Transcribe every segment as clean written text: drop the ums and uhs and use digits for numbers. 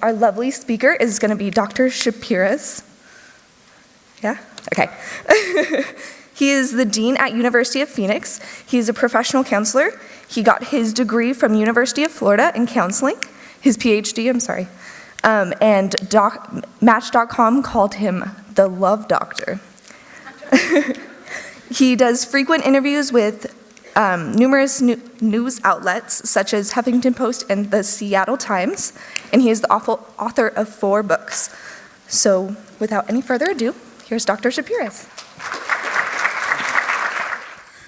our lovely speaker is going to be Dr. Shapiras. Yeah? Okay. He is the dean at University of Phoenix. He's a professional counselor. He got his degree from University of Florida in counseling, his PhD, I'm sorry. And Match.com called him the Love Doctor. He does frequent interviews with numerous news outlets, such as Huffington Post and the Seattle Times, and he is the author of 4 books. So without any further ado, here's Dr. Shapiras.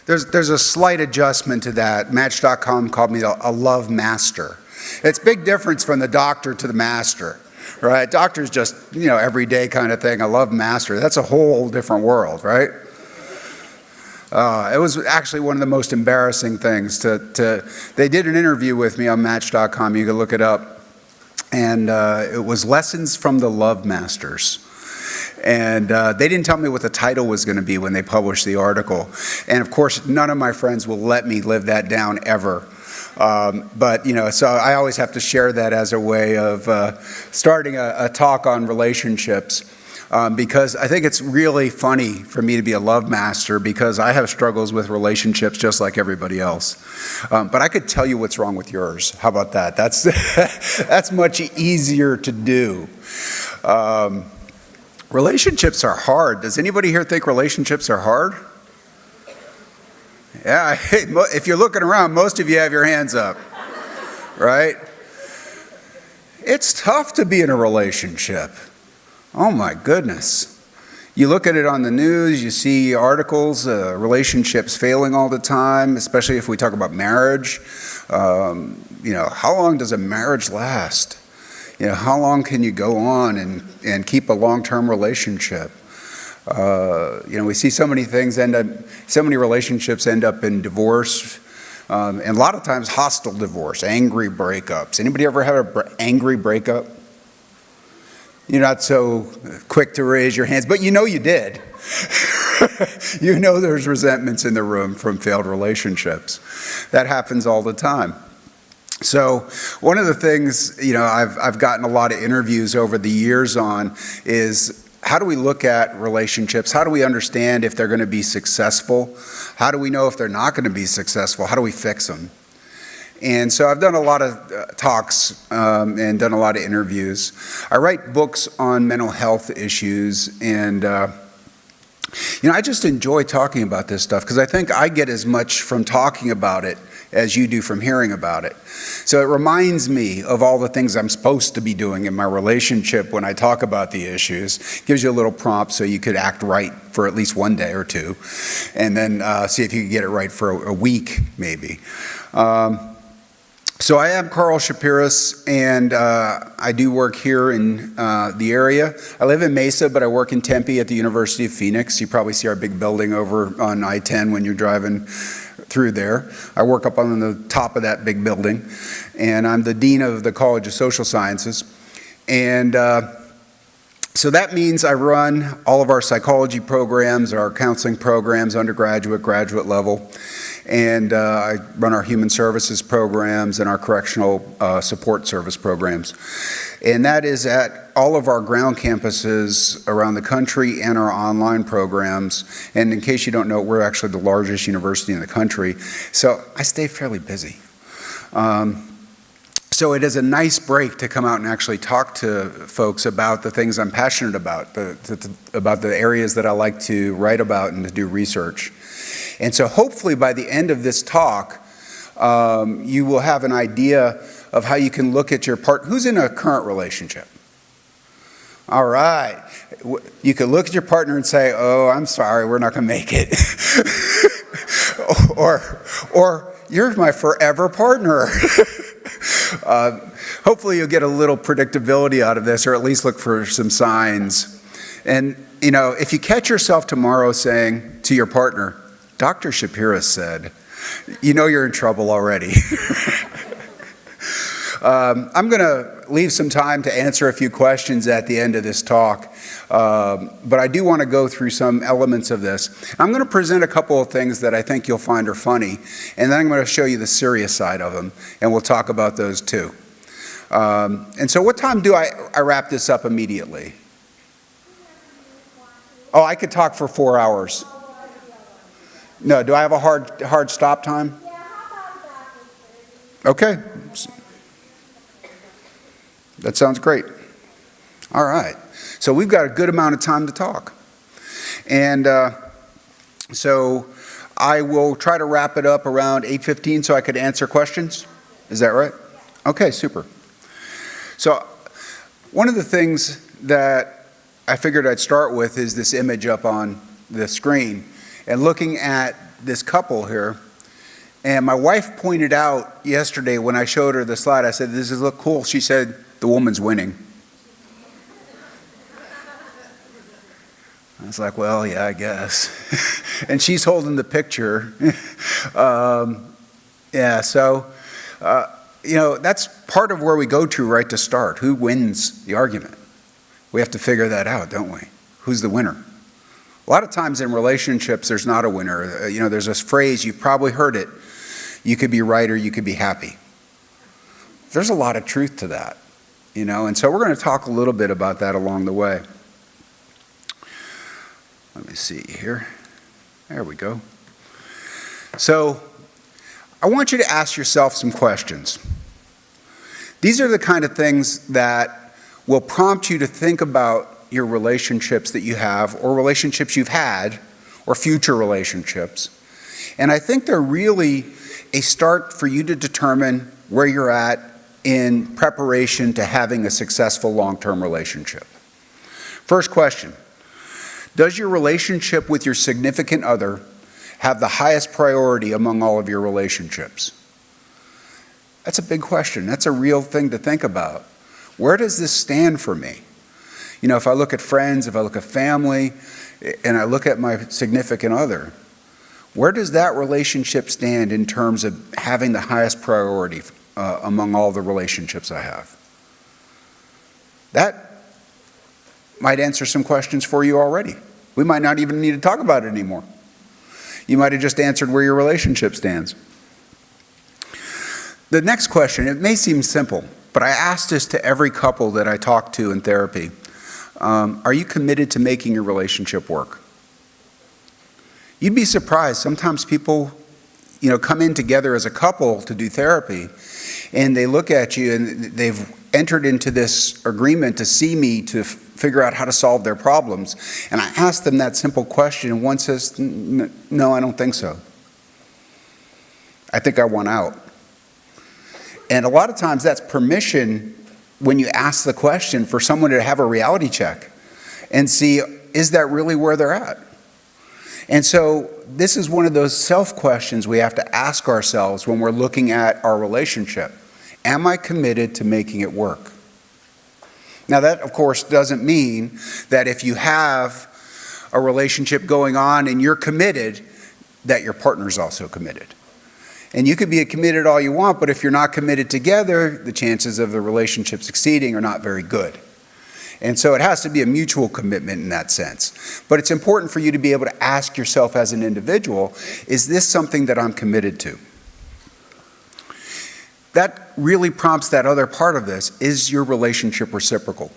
There's a slight adjustment to that. Match.com called me a love master. It's a big difference from the doctor to the master, right? Doctor's just, everyday kind of thing. A love master, that's a whole different world, right? It was actually one of the most embarrassing things they did an interview with me on Match.com, you can look it up, and it was Lessons from the Love Masters. And they didn't tell me what the title was going to be when they published the article. And of course, none of my friends will let me live that down ever. But so I always have to share that as a way of starting a talk on relationships. Because I think it's really funny for me to be a love master because I have struggles with relationships just like everybody else. But I could tell you what's wrong with yours. How about that? That's much easier to do. Relationships are hard. Does anybody here think relationships are hard? Yeah, if you're looking around, most of you have your hands up, right? It's tough to be in a relationship. Oh my goodness. You look at it on the news, you see articles, relationships failing all the time, especially if we talk about marriage. How long does a marriage last? How long can you go on and keep a long-term relationship? We see so many things so many relationships end up in divorce, and a lot of times hostile divorce, angry breakups. Anybody ever have an angry breakup? You're not so quick to raise your hands, but you did. There's resentments in the room from failed relationships. That happens all the time. So one of the things, I've gotten a lot of interviews over the years on is how do we look at relationships? How do we understand if they're going to be successful? How do we know if they're not going to be successful? How do we fix them? And so I've done a lot of talks and done a lot of interviews. I write books on mental health issues, and I just enjoy talking about this stuff because I think I get as much from talking about it as you do from hearing about it. So it reminds me of all the things I'm supposed to be doing in my relationship when I talk about the issues. Gives you a little prompt so you could act right for at least one day or two, and then see if you can get it right for a week, maybe. So I am Carl Shapiras, and I do work here in the area. I live in Mesa, but I work in Tempe at the University of Phoenix. You probably see our big building over on I-10 when you're driving through there. I work up on the top of that big building, and I'm the dean of the College of Social Sciences. And so that means I run all of our psychology programs, our counseling programs, undergraduate, graduate level. And I run our human services programs and our correctional support service programs. And that is at all of our ground campuses around the country and our online programs. And in case you don't know, we're actually the largest university in the country. So I stay fairly busy. So it is a nice break to come out and actually talk to folks about the things I'm passionate about, about the areas that I like to write about and to do research. And so hopefully by the end of this talk, you will have an idea of how you can look at your partner. Who's in a current relationship? All right. You can look at your partner and say, oh, I'm sorry, we're not going to make it. or you're my forever partner. Hopefully you'll get a little predictability out of this, or at least look for some signs. And, if you catch yourself tomorrow saying to your partner, Dr. Shapiras said, you're in trouble already. I'm going to leave some time to answer a few questions at the end of this talk, but I do want to go through some elements of this. I'm going to present a couple of things that I think you'll find are funny, and then I'm going to show you the serious side of them, and we'll talk about those too. And so what time do I wrap this up immediately? Oh, I could talk for 4 hours. No, do I have a hard stop time? Okay. That sounds great. All right. So we've got a good amount of time to talk. And so I will try to wrap it up around 8:15 so I could answer questions. Is that right? Okay, super. So one of the things that I figured I'd start with is this image up on the screen. And looking at this couple here, and my wife pointed out yesterday when I showed her the slide, I said, "Does this look cool?" She said, "The woman's winning." I was like, well, yeah, I guess. And she's holding the picture. That's part of where we go to right to start. Who wins the argument? We have to figure that out, don't we? Who's the winner? A lot of times in relationships, there's not a winner. There's this phrase, you've probably heard it, you could be right or you could be happy. There's a lot of truth to that, and so we're going to talk a little bit about that along the way. Let me see here. There we go. So I want you to ask yourself some questions. These are the kind of things that will prompt you to think about your relationships that you have, or relationships you've had, or future relationships. And I think they're really a start for you to determine where you're at in preparation to having a successful long-term relationship. First question, does your relationship with your significant other have the highest priority among all of your relationships? That's a big question. That's a real thing to think about. Where does this stand for me? If I look at friends, if I look at family, and I look at my significant other, where does that relationship stand in terms of having the highest priority among all the relationships I have? That might answer some questions for you already. We might not even need to talk about it anymore. You might have just answered where your relationship stands. The next question, it may seem simple, but I asked this to every couple that I talked to in therapy. Are you committed to making your relationship work? You'd be surprised. Sometimes people, come in together as a couple to do therapy, and they look at you and they've entered into this agreement to see me to figure out how to solve their problems. And I ask them that simple question, and one says, "No, I don't think so. I think I want out." And a lot of times that's permission when you ask the question for someone to have a reality check and see, is that really where they're at? And so this is one of those self-questions we have to ask ourselves when we're looking at our relationship. Am I committed to making it work? Now that, of course, doesn't mean that if you have a relationship going on and you're committed, that your partner's also committed. And you could be committed all you want, but if you're not committed together, the chances of the relationship succeeding are not very good. And so it has to be a mutual commitment in that sense. But it's important for you to be able to ask yourself as an individual, is this something that I'm committed to? That really prompts that other part of this. Is your relationship reciprocal?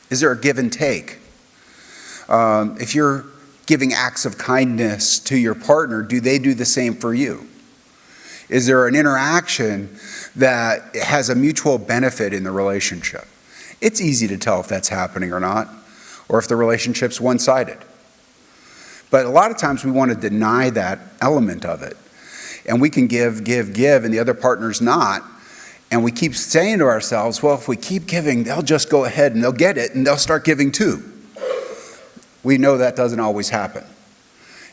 Is there a give and take? If you're giving acts of kindness to your partner, do they do the same for you? Is there an interaction that has a mutual benefit in the relationship? It's easy to tell if that's happening or not, or if the relationship's one-sided. But a lot of times we want to deny that element of it. And we can give, and the other partner's not. And we keep saying to ourselves, well, if we keep giving, they'll just go ahead and they'll get it and they'll start giving too. We know that doesn't always happen.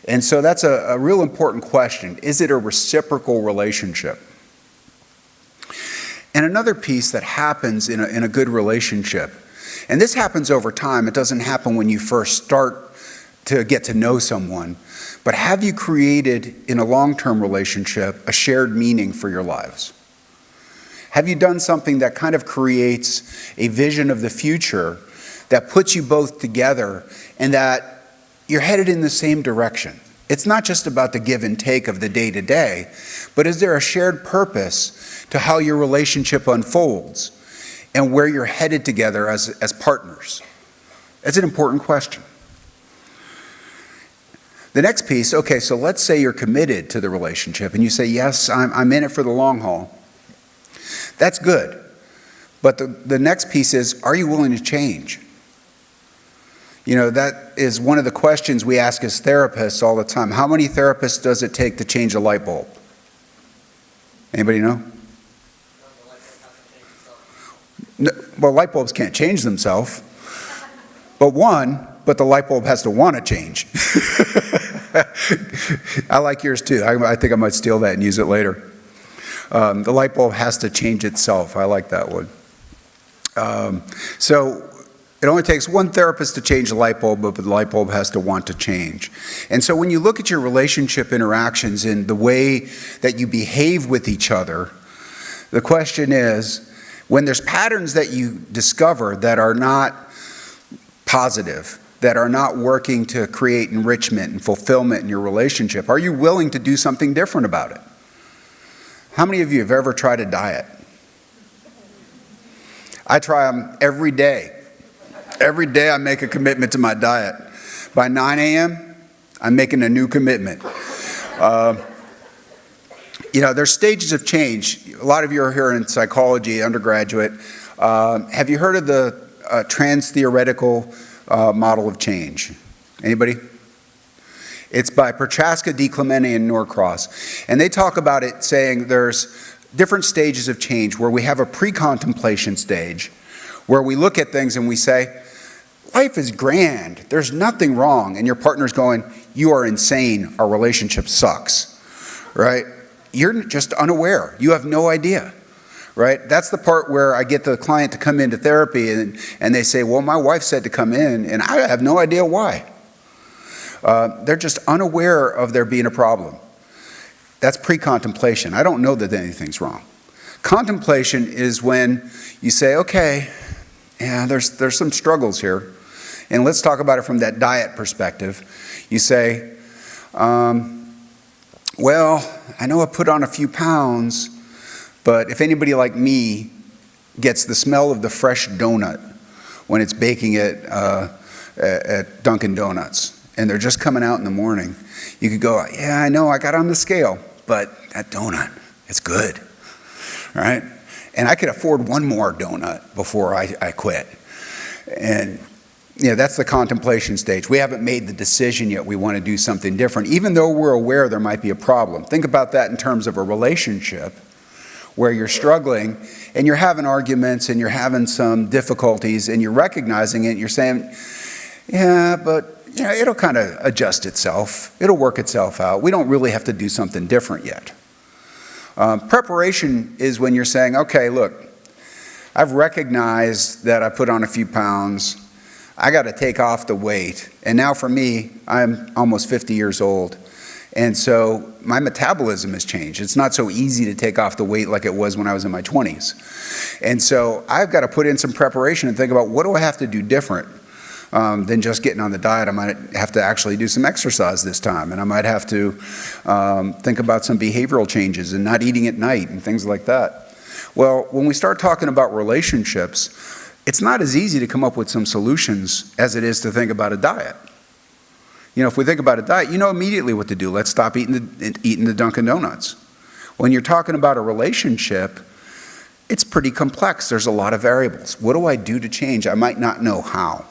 And so that's a real important question. Is it a reciprocal relationship? And another piece that happens in a good relationship, and this happens over time, it doesn't happen when you first start to get to know someone, but have you created in a long-term relationship a shared meaning for your lives? Have you done something that kind of creates a vision of the future that puts you both together and that you're headed in the same direction? It's not just about the give and take of the day-to-day, but is there a shared purpose to how your relationship unfolds? and where you're headed together as partners? That's an important question. The next piece, okay, so let's say you're committed to the relationship and you say, yes, I'm in it for the long haul. That's good. But the next piece is, are you willing to change? You know, that is one of the questions we ask as therapists all the time. How many therapists does it take to change a light bulb? Anybody know? No, well, light bulbs can't change themselves. But the light bulb has to want to change. I like yours too. I think I might steal that and use it later. The light bulb has to change itself. I like that one. So it only takes one therapist to change the light bulb, but the light bulb has to want to change. And so when you look at your relationship interactions and the way that you behave with each other, the question is, when there's patterns that you discover that are not positive, that are not working to create enrichment and fulfillment in your relationship, are you willing to do something different about it? How many of you have ever tried a diet? I try them every day. Every day I make a commitment to my diet. By 9 a.m., I'm making a new commitment. There's stages of change. A lot of you are here in psychology, undergraduate. Have you heard of the trans-theoretical model of change? Anybody? It's by Prochaska, DiClemente, and Norcross. And they talk about it saying there's different stages of change where we have a pre-contemplation stage where we look at things and we say, life is grand, there's nothing wrong. And your partner's going, you are insane, our relationship sucks, right? You're just unaware, you have no idea, right? That's the part where I get the client to come into therapy and they say, well, my wife said to come in and I have no idea why. They're just unaware of there being a problem. That's pre-contemplation. I don't know that anything's wrong. Contemplation is when you say, okay, yeah, there's some struggles here. And let's talk about it from that diet perspective. You say, well, I know I put on a few pounds, but if anybody like me gets the smell of the fresh donut when it's baking at Dunkin' Donuts, and they're just coming out in the morning, you could go, yeah, I know I got on the scale, but that donut, it's good, right? And I could afford one more donut before I quit. And that's the contemplation stage. We haven't made the decision yet we want to do something different, even though we're aware there might be a problem. Think about that in terms of a relationship where you're struggling and you're having arguments and you're having some difficulties and you're recognizing it. You're saying, yeah, but it'll kind of adjust itself. It'll work itself out. We don't really have to do something different yet. Preparation is when you're saying, okay, look, I've recognized that I put on a few pounds. I got to take off the weight. And now for me, I'm almost 50 years old. And so my metabolism has changed. It's not so easy to take off the weight like it was when I was in my 20s. And so I've got to put in some preparation and think about what do I have to do different than just getting on the diet. I might have to actually do some exercise this time. And I might have to think about some behavioral changes and not eating at night and things like that. Well, when we start talking about relationships, it's not as easy to come up with some solutions as it is to think about a diet. If we think about a diet, you know immediately what to do. Let's stop eating the Dunkin' Donuts. When you're talking about a relationship, it's pretty complex. There's a lot of variables. What do I do to change? I might not know how.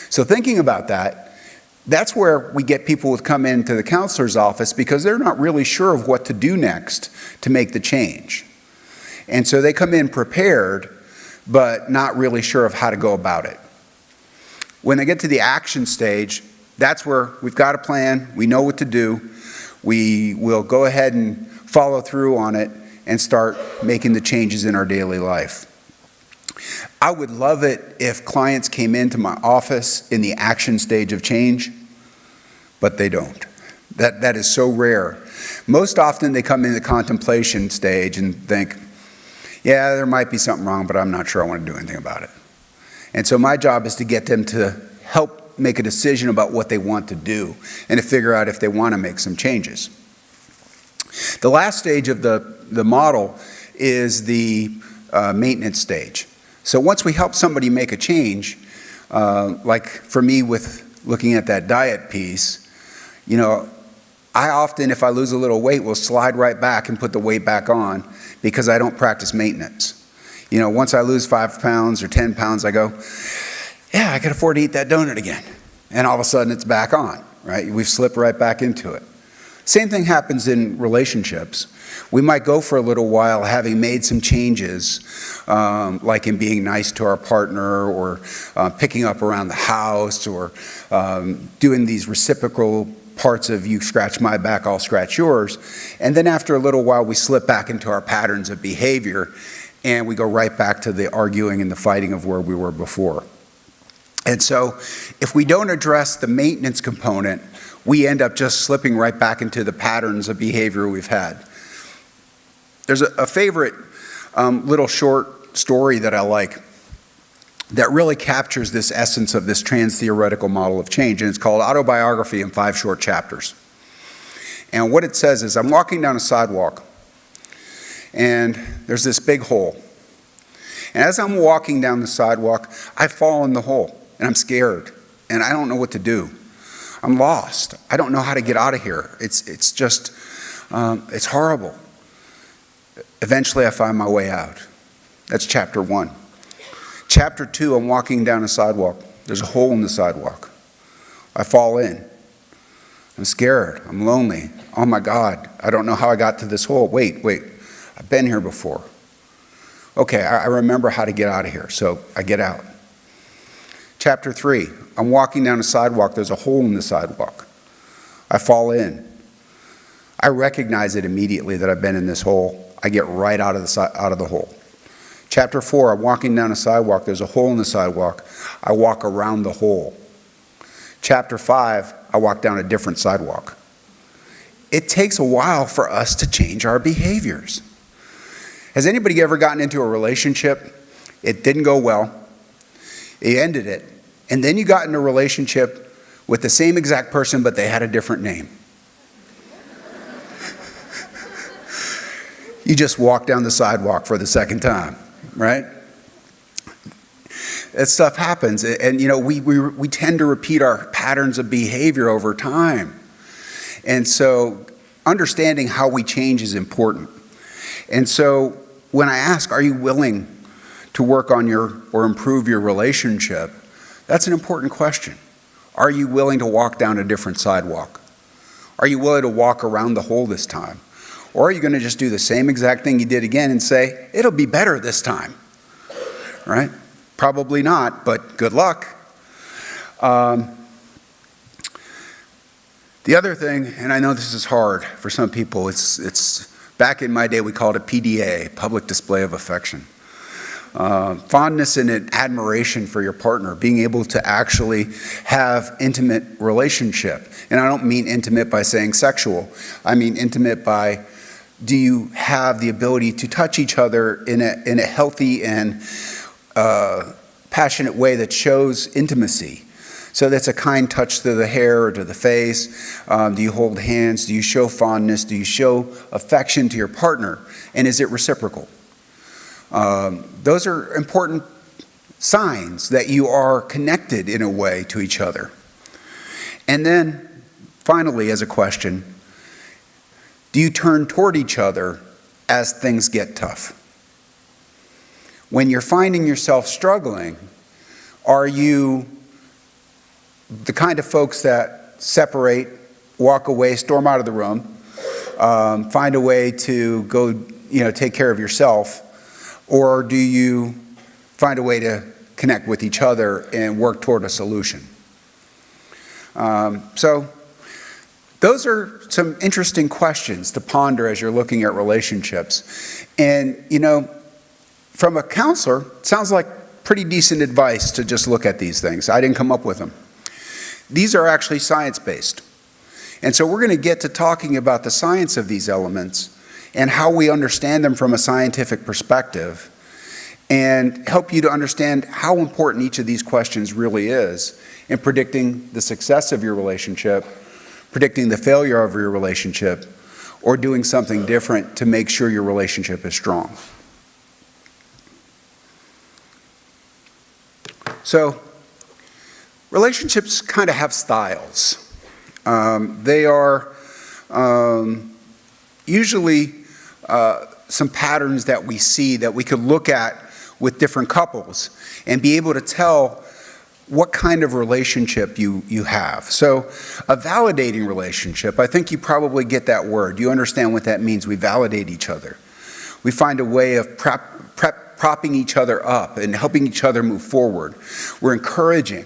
So thinking about that, that's where we get people to come into the counselor's office because they're not really sure of what to do next to make the change. And so they come in prepared, but not really sure of how to go about it. When they get to the action stage, that's where we've got a plan, we know what to do, we will go ahead and follow through on it and start making the changes in our daily life. I would love it if clients came into my office in the action stage of change, but they don't. That is so rare. Most often they come in the contemplation stage and think, yeah, there might be something wrong, but I'm not sure I want to do anything about it. And so my job is to get them to help make a decision about what they want to do and to figure out if they want to make some changes. The last stage of the model is the maintenance stage. So once we help somebody make a change, like for me with looking at that diet piece, I often, if I lose a little weight, will slide right back and put the weight back on because I don't practice maintenance. Once I lose 5 pounds or 10 pounds, I go, yeah, I can afford to eat that donut again. And all of a sudden it's back on, right? We've slipped right back into it. Same thing happens in relationships. We might go for a little while having made some changes, like in being nice to our partner or picking up around the house or doing these reciprocal parts of you scratch my back, I'll scratch yours. And then after a little while, we slip back into our patterns of behavior and we go right back to the arguing and the fighting of where we were before. And so if we don't address the maintenance component, we end up just slipping right back into the patterns of behavior we've had. There's a favorite little short story that I like that really captures this essence of this trans-theoretical model of change, and it's called Autobiography in 5 Short Chapters. And what it says is, I'm walking down a sidewalk, and there's this big hole. And as I'm walking down the sidewalk, I fall in the hole, and I'm scared, and I don't know what to do. I'm lost. I don't know how to get out of here. It's just, it's horrible. Eventually, I find my way out. That's chapter 1. Chapter 2, I'm walking down a sidewalk. There's a hole in the sidewalk. I fall in. I'm scared. I'm lonely. Oh my God, I don't know how I got to this hole. Wait, I've been here before. Okay, I remember how to get out of here, so I get out. Chapter 3, I'm walking down a sidewalk. There's a hole in the sidewalk. I fall in. I recognize it immediately that I've been in this hole. I get right out of the hole. Chapter 4, I'm walking down a sidewalk. There's a hole in the sidewalk. I walk around the hole. Chapter 5, I walk down a different sidewalk. It takes a while for us to change our behaviors. Has anybody ever gotten into a relationship? It didn't go well. You ended it. And then you got in a relationship with the same exact person, but they had a different name. You just walk down the sidewalk for the second time, right? That stuff happens. And we tend to repeat our patterns of behavior over time. And so understanding how we change is important. And so when I ask, are you willing to work on or improve your relationship? That's an important question. Are you willing to walk down a different sidewalk? Are you willing to walk around the hole this time? Or are you going to just do the same exact thing you did again and say, it'll be better this time? Right? Probably not, but good luck. The other thing, and I know this is hard for some people, it's back in my day we called it PDA, public display of affection. Fondness and admiration for your partner, being able to actually have intimate relationship. And I don't mean intimate by saying sexual. I mean intimate by, do you have the ability to touch each other in a healthy and passionate way that shows intimacy? So that's a kind touch to the hair or to the face. Do you hold hands? Do you show fondness? Do you show affection to your partner? And is it reciprocal? Those are important signs that you are connected in a way to each other. And then, finally, as a question, do you turn toward each other as things get tough? When you're finding yourself struggling, are you the kind of folks that separate, walk away, storm out of the room, find a way to go, take care of yourself? Or do you find a way to connect with each other and work toward a solution? So those are some interesting questions to ponder as you're looking at relationships. And, from a counselor, it sounds like pretty decent advice to just look at these things. I didn't come up with them. These are actually science-based. And so we're going to get to talking about the science of these elements and how we understand them from a scientific perspective, and help you to understand how important each of these questions really is in predicting the success of your relationship, predicting the failure of your relationship, or doing something different to make sure your relationship is strong. So relationships kind of have styles. They are usually some patterns that we see that we could look at with different couples and be able to tell what kind of relationship you have. So a validating relationship, I think you probably get that word. You understand what that means. We validate each other. We find a way of propping each other up and helping each other move forward. We're encouraging.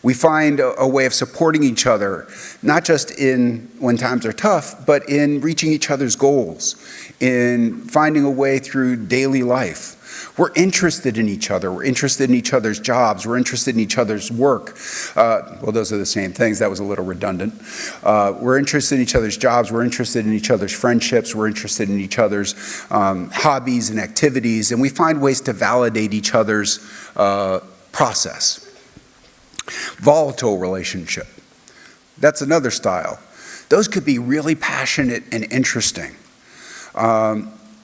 We find a way of supporting each other, not just in when times are tough, but in reaching each other's goals, in finding a way through daily life. We're interested in each other. We're interested in each other's jobs. We're interested in each other's work. Well, those are the same things. That was a little redundant. We're interested in each other's jobs. We're interested in each other's friendships. We're interested in each other's hobbies and activities. And we find ways to validate each other's process. Volatile relationship. That's another style. Those could be really passionate and interesting.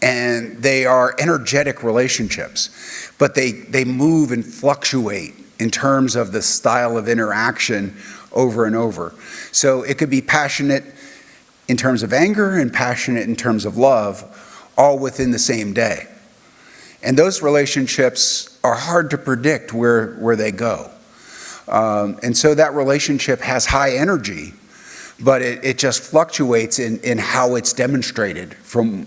And they are energetic relationships, but they move and fluctuate in terms of the style of interaction over and over. So it could be passionate in terms of anger and passionate in terms of love, all within the same day. And those relationships are hard to predict where they go. And so that relationship has high energy, but it just fluctuates in how it's demonstrated from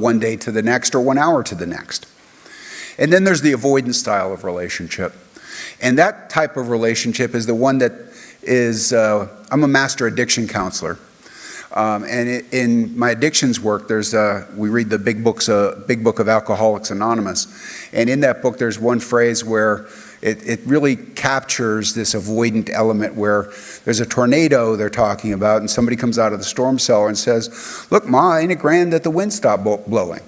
one day to the next or 1 hour to the next. And then there's the avoidance style of relationship. And that type of relationship is the one that is, I'm a master addiction counselor. And in my addictions work, we read the big book of Alcoholics Anonymous. And in that book, there's one phrase where it really captures this avoidant element where there's a tornado they're talking about, and somebody comes out of the storm cellar and says, "Look, Ma, ain't it grand that the wind stopped blowing?"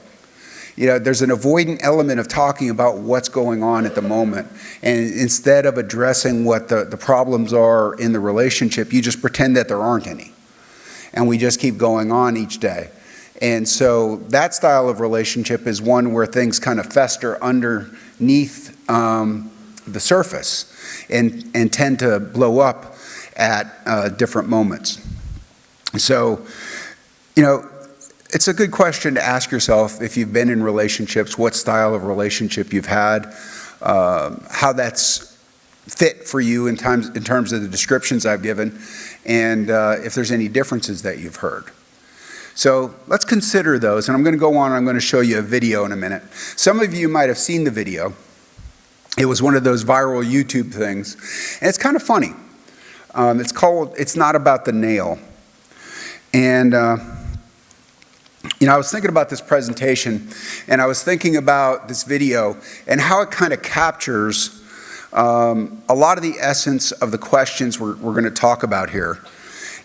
You know, there's an avoidant element of talking about what's going on at the moment. And instead of addressing what the problems are in the relationship, you just pretend that there aren't any. And we just keep going on each day. And so that style of relationship is one where things kind of fester underneath the surface and tend to blow up at different moments. So, you know, it's a good question to ask yourself if you've been in relationships, what style of relationship you've had, how that's fit for you in terms of the descriptions I've given, and if there's any differences that you've heard. So let's consider those, and I'm going to go on and I'm going to show you a video in a minute. Some of you might have seen the video. It was one of those viral YouTube things, and it's kind of funny. It's called "It's Not About the Nail." And you know, I was thinking about this presentation, and I was thinking about this video and how it kind of captures a lot of the essence of the questions we're going to talk about here.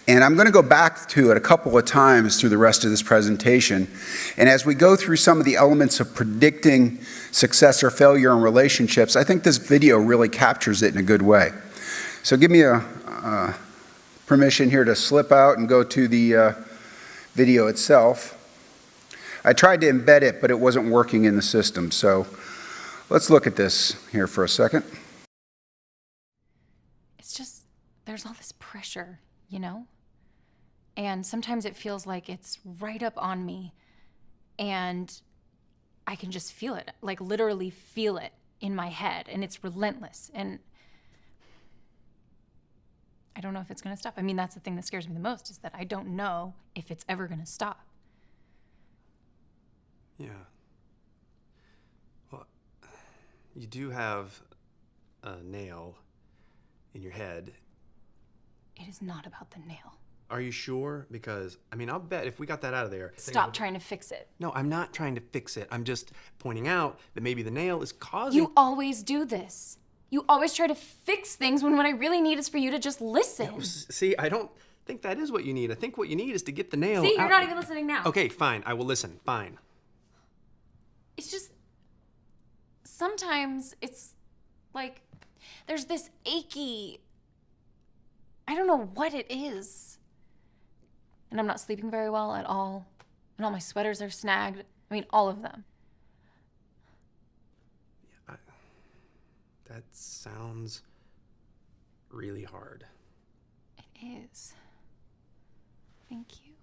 And I'm going to go back to it a couple of times through the rest of this presentation. And as we go through some of the elements of predicting success or failure in relationships, I think this video really captures it in a good way. So give me a permission here to slip out and go to the video itself. I tried to embed it, but it wasn't working in the system. So let's look at this here for a second. It's just, there's all this pressure, you know? And sometimes it feels like it's right up on me, and I can just feel it, like literally feel it in my head, and it's relentless. And I don't know if it's gonna stop. I mean, that's the thing that scares me the most, is that I don't know if it's ever gonna stop. Yeah. Well, you do have a nail in your head. It is not about the nail. Are you sure? Because, I mean, I'll bet if we got that out of there... Stop trying to fix it. No, I'm not trying to fix it. I'm just pointing out that maybe the nail is causing... You always do this. You always try to fix things when what I really need is for you to just listen. No, see, I don't think that is what you need. I think what you need is to get the nail See, you're out. not even listening now. Okay, fine. I will listen. Fine. It's just, sometimes it's like, there's this achy, I don't know what it is. And I'm not sleeping very well at all. And all my sweaters are snagged. I mean, all of them. That sounds really hard. It is. Thank you.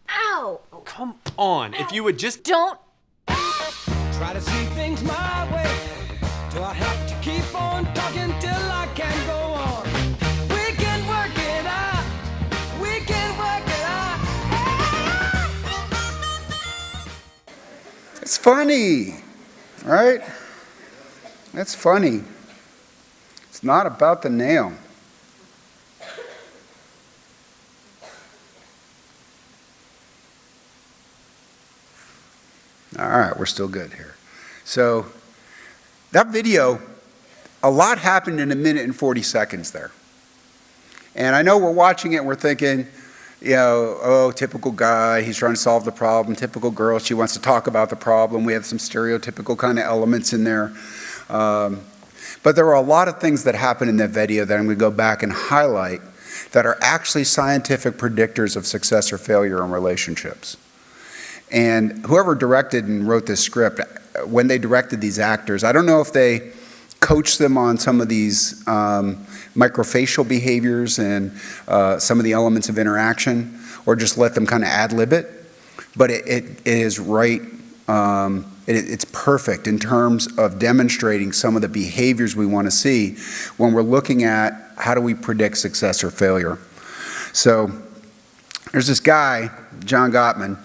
Ow! Come on, if you would just... Don't. Try to see things my way. Do I have to keep on talking till I can go on? We can work it out. We can work it out. It's funny, right? That's funny. It's not about the nail. All right, we're still good here. So that video, a lot happened in 1 minute and 40 seconds there. And I know we're watching it and we're thinking, you know, oh, typical guy, he's trying to solve the problem. Typical girl, she wants to talk about the problem. We have some stereotypical kind of elements in there. But there are a lot of things that happen in that video that I'm going to go back and highlight that are actually scientific predictors of success or failure in relationships. And whoever directed and wrote this script, when they directed these actors, I don't know if they coached them on some of these microfacial behaviors and some of the elements of interaction, or just let them kind of ad-lib it. But it is right, it's perfect in terms of demonstrating some of the behaviors we want to see when we're looking at how do we predict success or failure. So there's this guy, John Gottman,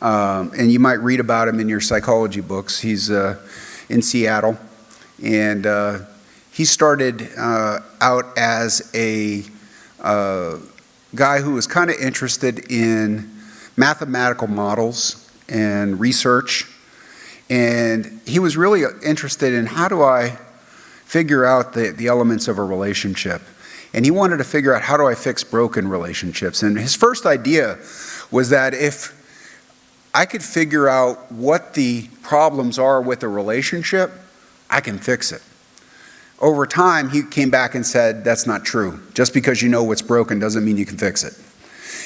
and you might read about him in your psychology books. He's in Seattle, and he started out as a guy who was kind of interested in mathematical models and research, and he was really interested in how do I figure out the elements of a relationship. And he wanted to figure out how do I fix broken relationships. And his first idea was that if I could figure out what the problems are with a relationship, I can fix it. Over time, he came back and said, that's not true. Just because you know what's broken doesn't mean you can fix it.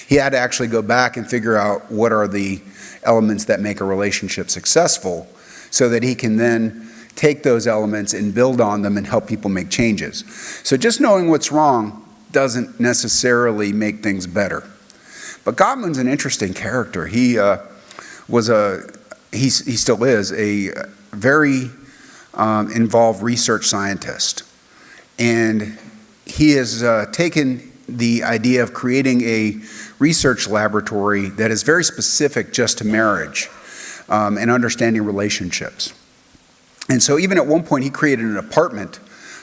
He had to actually go back and figure out what are the elements that make a relationship successful so that he can then take those elements and build on them and help people make changes. So just knowing what's wrong doesn't necessarily make things better. But Gottman's an interesting character. He still is a very involved research scientist. And he has taken the idea of creating a research laboratory that is very specific just to marriage and understanding relationships. And so even at one point he created an apartment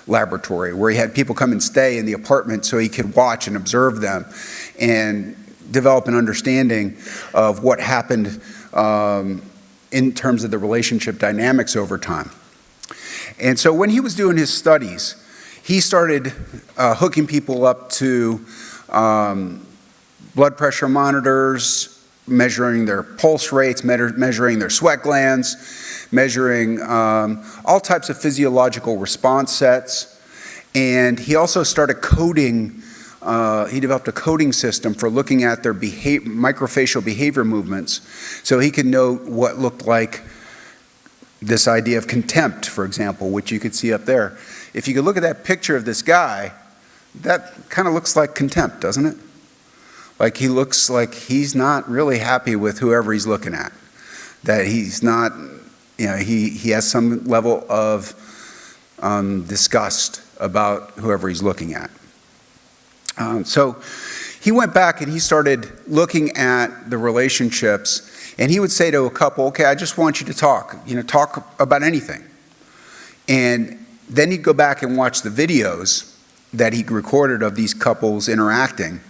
laboratory where he had people come and stay in the apartment so he could watch and observe them and develop an understanding of what happened in terms of the relationship dynamics over time. And so when he was doing his studies, he started hooking people up to blood pressure monitors, measuring their pulse rates, measuring their sweat glands, measuring all types of physiological response sets. And he also started coding. He developed a coding system for looking at their microfacial behavior movements so he could know what looked like this idea of contempt, for example, which you could see up there. If you could look at that picture of this guy, that kind of looks like contempt, doesn't it? Like he looks like he's not really happy with whoever he's looking at. That he's not, you know, he has some level of disgust about whoever he's looking at. So he went back and he started looking at the relationships, and he would say to a couple, okay, I just want you to talk about anything. And then he'd go back and watch the videos that he recorded of these couples interacting.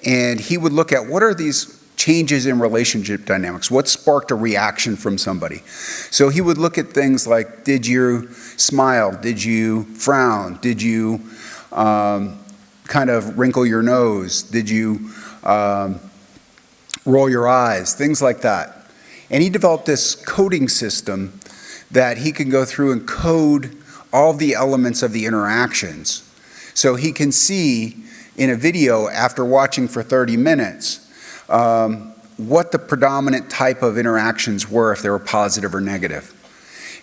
And he would look at what are these changes in relationship dynamics? What sparked a reaction from somebody? So he would look at things like, did you smile? Did you frown? Did you kind of wrinkle your nose? Did you roll your eyes? Things like that. And he developed this coding system that he can go through and code all the elements of the interactions. So he can see in a video after watching for 30 minutes what the predominant type of interactions were, if they were positive or negative.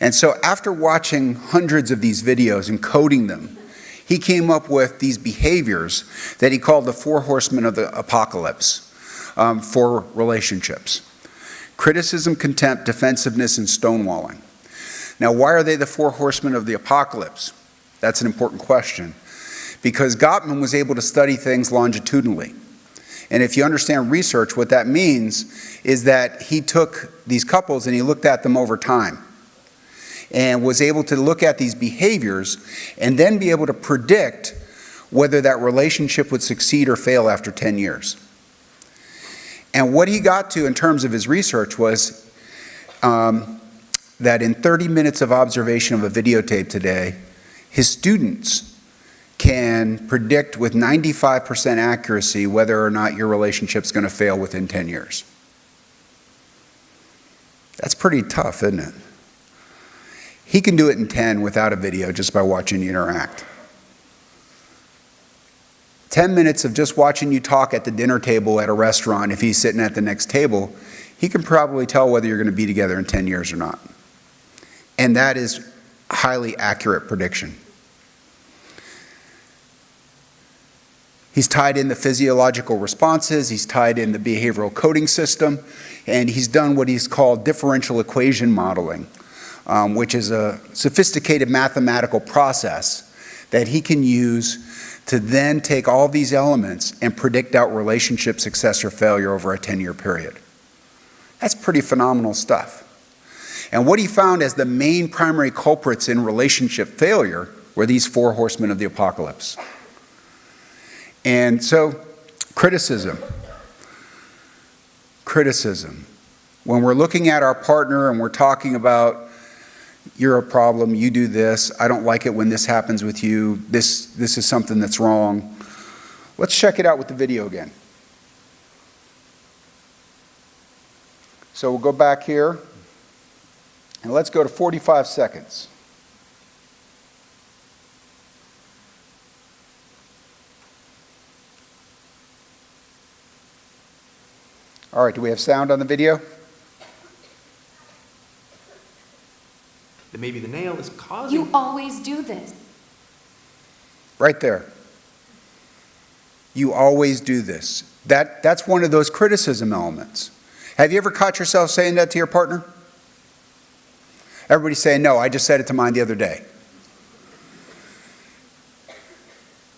And so after watching hundreds of these videos and coding them, he came up with these behaviors that he called the 4 horsemen of the apocalypse for relationships: criticism, contempt, defensiveness, and stonewalling. Now, why are they the 4 horsemen of the apocalypse? That's an important question, because Gottman was able to study things longitudinally. And if you understand research, what that means is that he took these couples and he looked at them over time and was able to look at these behaviors and then be able to predict whether that relationship would succeed or fail after 10 years. And what he got to in terms of his research was that in 30 minutes of observation of a videotape today, his students can predict with 95% accuracy whether or not your relationship's going to fail within 10 years. That's pretty tough, isn't it? He can do it in 10 without a video, just by watching you interact. 10 minutes of just watching you talk at the dinner table at a restaurant, if he's sitting at the next table, he can probably tell whether you're going to be together in 10 years or not. And that is highly accurate prediction. He's tied in the physiological responses, he's tied in the behavioral coding system, and he's done what he's called differential equation modeling, which is a sophisticated mathematical process that he can use to then take all these elements and predict out relationship success or failure over a 10-year period. That's pretty phenomenal stuff. And what he found as the main primary culprits in relationship failure were these 4 horsemen of the apocalypse. And so, criticism. When we're looking at our partner and we're talking about, you're a problem, you do this, I don't like it when this happens with you, this is something that's wrong. Let's check it out with the video again. So we'll go back here, and let's go to 45 seconds. All right, do we have sound on the video? That maybe the nail is causing... You always do this. Right there. You always do this. That's one of those criticism elements. Have you ever caught yourself saying that to your partner? Everybody's saying, no, I just said it to mine the other day.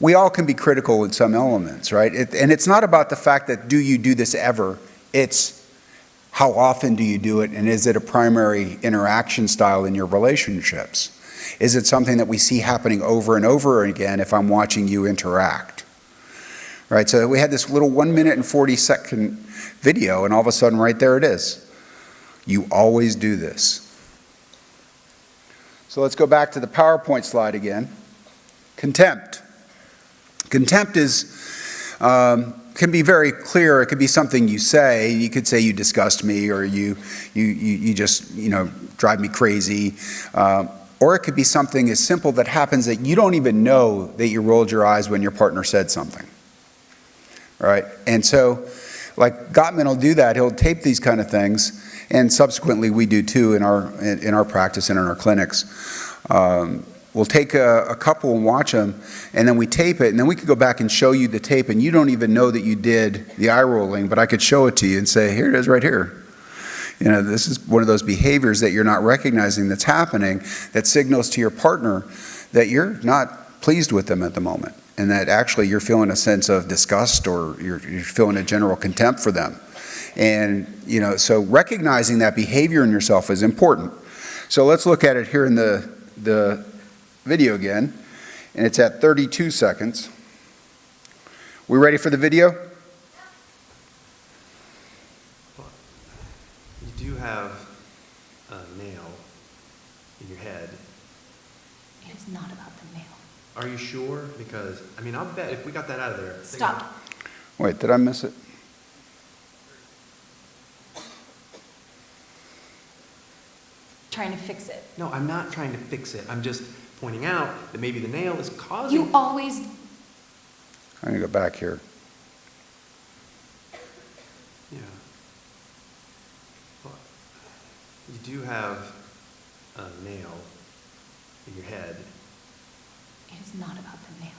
We all can be critical in some elements, right? And it's not about the fact that do you do this ever? It's how often do you do it, and is it a primary interaction style in your relationships? Is it something that we see happening over and over again if I'm watching you interact? Right, so we had this little 1 minute and 40-second video, and all of a sudden right there it is. You always do this. So let's go back to the PowerPoint slide again. Contempt. Contempt is... can be very clear. It could be something you say. You could say you disgust me, or you just drive me crazy, or it could be something as simple that happens that you don't even know that you rolled your eyes when your partner said something. Right? And so, like Gottman will do that. He'll tape these kind of things, and subsequently we do too in our practice and in our clinics. We'll take a couple and watch them, and then we tape it, and then we could go back and show you the tape, and you don't even know that you did the eye rolling, but I could show it to you and say, here it is right here. This is one of those behaviors that you're not recognizing that's happening that signals to your partner that you're not pleased with them at the moment, and that actually you're feeling a sense of disgust, or you're feeling a general contempt for them. And, so recognizing that behavior in yourself is important. So let's look at it here in the video again, and it's at 32 seconds. We ready for the video? You do have a nail in your head. It's not about the nail. Are you sure? Because, I'll bet if we got that out of there... Stop. Wait, did I miss it? Trying to fix it. No, I'm not trying to fix it. I'm just pointing out that maybe the nail is causing... You always... I'm going to go back here. Yeah. Well, you do have a nail in your head. It is not about the nail.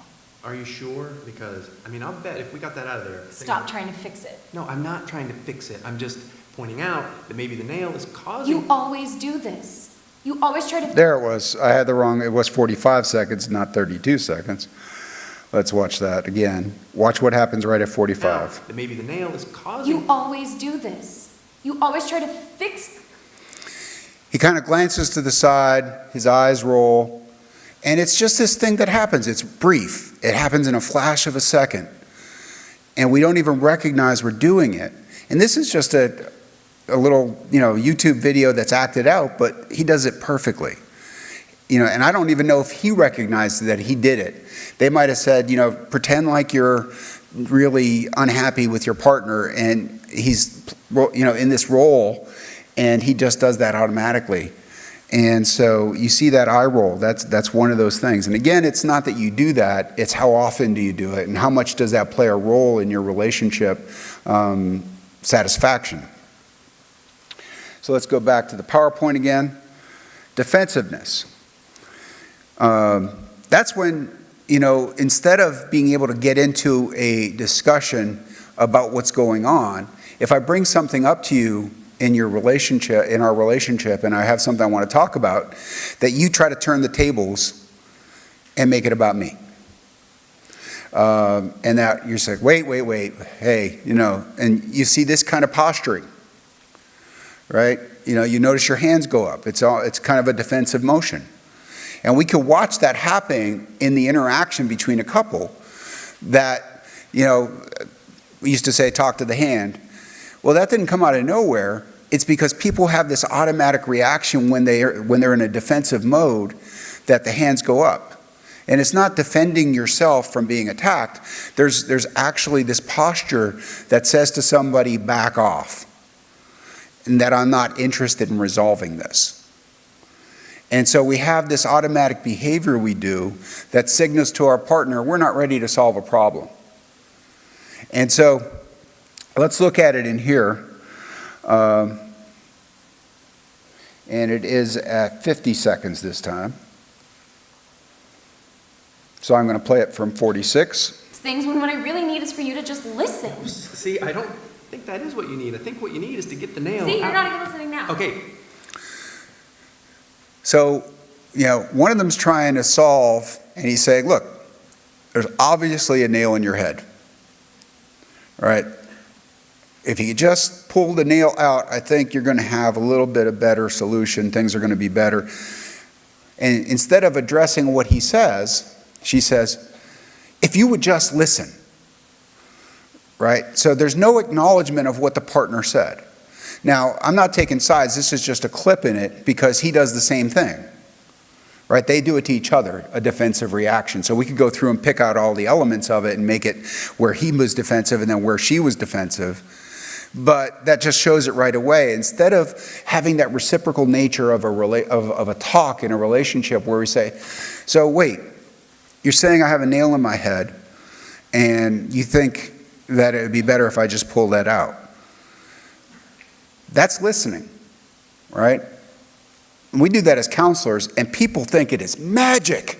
Are you sure? Because, I mean, I'll bet if we got that out of there. Stop trying to fix it. No, I'm not trying to fix it. I'm just pointing out that maybe the nail is causing. You always do this. You always try to. There it was. I had the wrong, it was 45 seconds, not 32 seconds. Let's watch that again. Watch what happens right at 45. That maybe the nail is causing. You always do this. You always try to fix. He kind of glances to the side, his eyes roll, and it's just this thing that happens. It's brief. It happens in a flash of a second. And we don't even recognize we're doing it. And this is just a little, YouTube video that's acted out, but he does it perfectly. And I don't even know if he recognized that he did it. They might have said, pretend like you're really unhappy with your partner and he's, in this role, and he just does that automatically. And so you see that eye roll. That's one of those things. And again, it's not that you do that, it's how often do you do it and how much does that play a role in your relationship satisfaction. So let's go back to the PowerPoint again. Defensiveness. That's when, instead of being able to get into a discussion about what's going on, if I bring something up to you in your relationship, in our relationship, and I have something I want to talk about, that you try to turn the tables and make it about me. And that you're saying, wait, hey, and you see this kind of posturing, right? You notice your hands go up. It's kind of a defensive motion. And we can watch that happening in the interaction between a couple that, we used to say, talk to the hand. Well, that didn't come out of nowhere. It's because people have this automatic reaction when they're in a defensive mode that the hands go up. And it's not defending yourself from being attacked. There's actually this posture that says to somebody, back off, and that I'm not interested in resolving this. And so we have this automatic behavior we do that signals to our partner, we're not ready to solve a problem. And so let's look at it in here. And it is at 50 seconds this time. So I'm going to play it from 46. Things when what I really need is for you to just listen. See, I don't think that is what you need. I think what you need is to get the nail See, out. you're not even listening now. Okay. So, one of them's trying to solve, and he's saying, look, there's obviously a nail in your head. All right? If you just pull the nail out, I think you're going to have a little bit of better solution. Things are going to be better. And instead of addressing what he says, she says, if you would just listen. Right? So there's no acknowledgement of what the partner said. Now, I'm not taking sides. This is just a clip in it because he does the same thing. Right? They do it to each other, a defensive reaction. So we could go through and pick out all the elements of it and make it where he was defensive and then where she was defensive. But that just shows it right away. Instead of having that reciprocal nature of a talk in a relationship where we say, so wait, you're saying I have a nail in my head and you think that it would be better if I just pull that out. That's listening, right? And we do that as counselors, and people think it is magic.